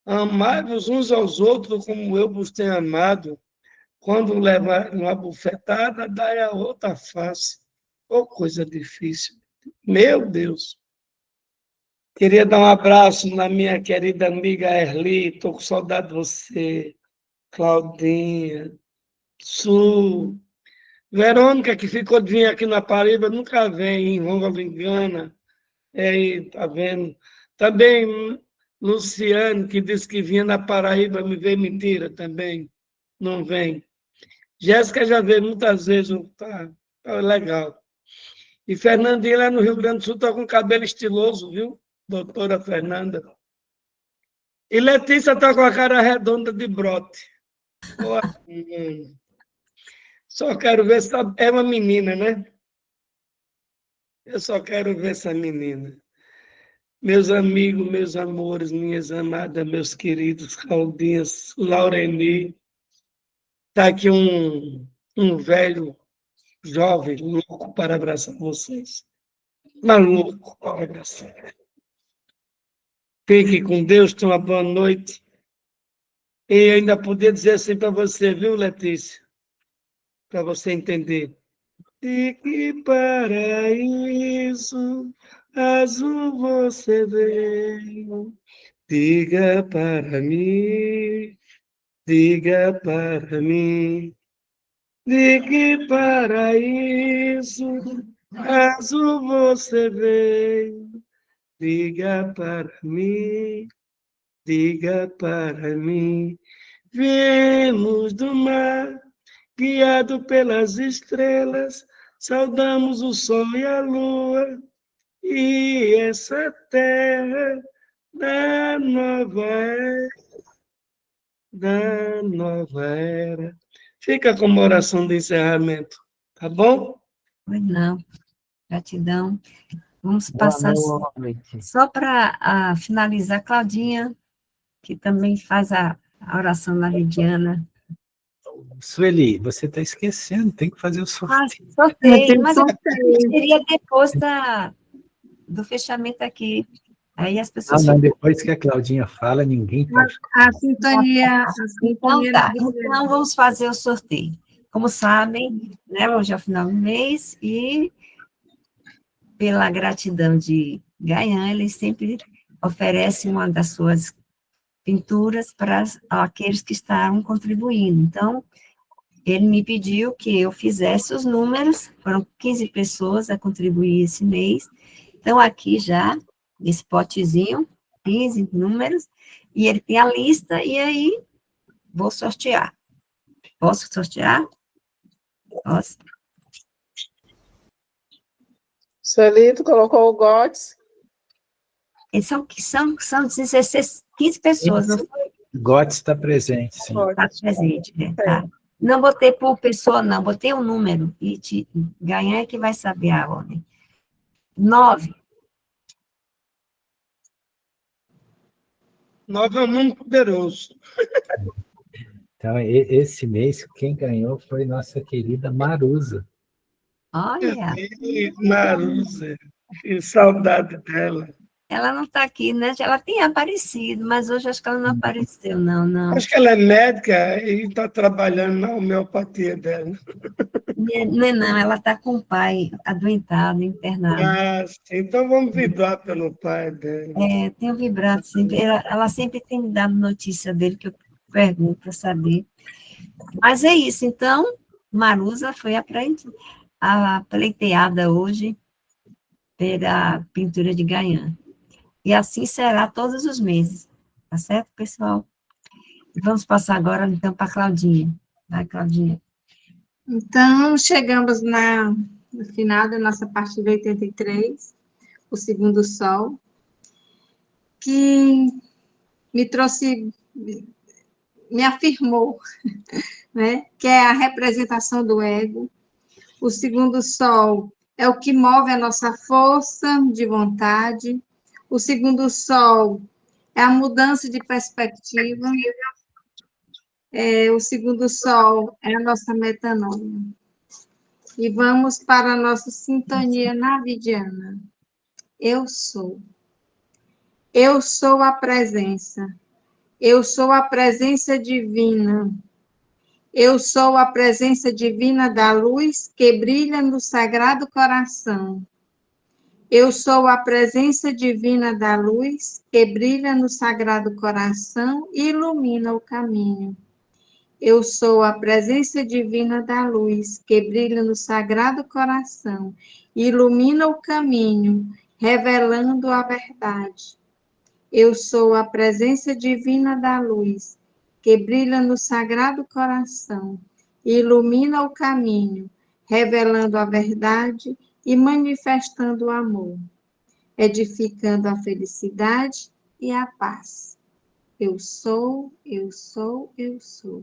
Amai-vos uns aos outros como eu vos tenho amado. Quando levar uma bufetada, dai a outra face. Oh, coisa difícil. Meu Deus. Queria dar um abraço na minha querida amiga Erli. Estou com saudade de você. Claudinha. Su. Verônica, que ficou de vir aqui na Paraíba, nunca vem, em Rongolingana. Aí, tá vendo? Também Luciano, que disse que vinha na Paraíba, me veio mentira também. Não vem. Jéssica já veio muitas vezes, tá legal. E Fernandinha lá no Rio Grande do Sul está com cabelo estiloso, viu? Doutora Fernanda. E Letícia está com a cara redonda de brote. Só quero ver se é uma menina, né? Eu só quero ver essa menina. Meus amigos, meus amores, minhas amadas, meus queridos, Claudinhas, Laureni, está aqui um velho, jovem, louco para abraçar vocês. Maluco para abraçar. Fique com Deus, tenha uma boa noite. E ainda podia dizer assim para você, viu, Letícia? Para você entender. De que paraíso azul você veio? Diga para mim, diga para mim. De que paraíso azul você veio? Diga para mim, diga para mim. Viemos do mar, guiado pelas estrelas, saudamos o sol e a lua, e essa terra da nova era. Fica com uma oração de encerramento, tá bom? Pois não, gratidão. Vamos passar só para finalizar, Claudinha, que também faz a oração navidiana. Sueli, você está esquecendo, tem que fazer o sorteio. Sorteio, mas eu queria depois do fechamento aqui. Aí as pessoas... Mas depois que a Claudinha fala, ninguém pode... A sintonia... Então tá, então vamos fazer o sorteio. Como sabem, né, hoje é o final do mês e pela gratidão de Gaian, ele sempre oferece uma das suas pinturas para aqueles que estavam contribuindo. Então, ele me pediu que eu fizesse os números, foram 15 pessoas a contribuir esse mês. Então, aqui já, esse potezinho, 15 números, e ele tem a lista, e aí vou sortear. Posso sortear? Posso. Celito colocou o GOTS. São 16, 15 pessoas, não foi? Gotes está presente, sim. Está presente, né? Tá. Não botei por pessoa, não, botei um número, e Ganhar é que vai saber a ordem. 9. 9 é um número poderoso. Então, esse mês, quem ganhou foi nossa querida Marusa. Olha, E Marusa, que saudade dela. Ela não está aqui, né? Ela tem aparecido, mas hoje acho que ela não apareceu, não. Acho que ela é médica e está trabalhando na homeopatia dela. Não, ela está com o pai adoentado, internado. Ah, sim, então vamos vibrar pelo pai dela. Tenho vibrado sempre, ela sempre tem me dado notícia dele, que eu pergunto para saber. Mas é isso, então, Marusa foi a pleiteada hoje pela pintura de Gaian. E assim será todos os meses, tá certo, pessoal? Vamos passar agora, então, para a Claudinha. Vai, Claudinha. Então, chegamos no final da nossa partida 83, o segundo sol, que me trouxe, me afirmou, né, que é a representação do ego. O segundo sol é o que move a nossa força de vontade. O segundo sol é a mudança de perspectiva. O segundo sol é a nossa metanoia. E vamos para a nossa sintonia navidiana. Eu sou. Eu sou a presença. Eu sou a presença divina. Eu sou a presença divina da luz que brilha no Sagrado Coração. Eu sou a presença divina da luz que brilha no Sagrado Coração e ilumina o caminho. Eu sou a presença divina da luz que brilha no Sagrado Coração e ilumina o caminho, revelando a verdade. Eu sou a presença divina da luz que brilha no Sagrado Coração e ilumina o caminho, revelando a verdade e manifestando o amor, edificando a felicidade e a paz. Eu sou, eu sou, eu sou.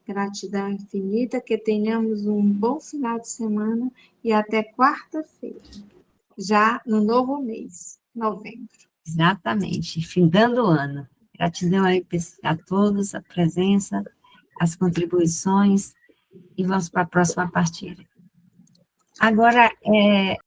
Gratidão infinita, que tenhamos um bom final de semana e até quarta-feira, já no novo mês, novembro. Exatamente, findando o ano. Gratidão aí a todos, a presença, as contribuições, e vamos para a próxima partida. Agora,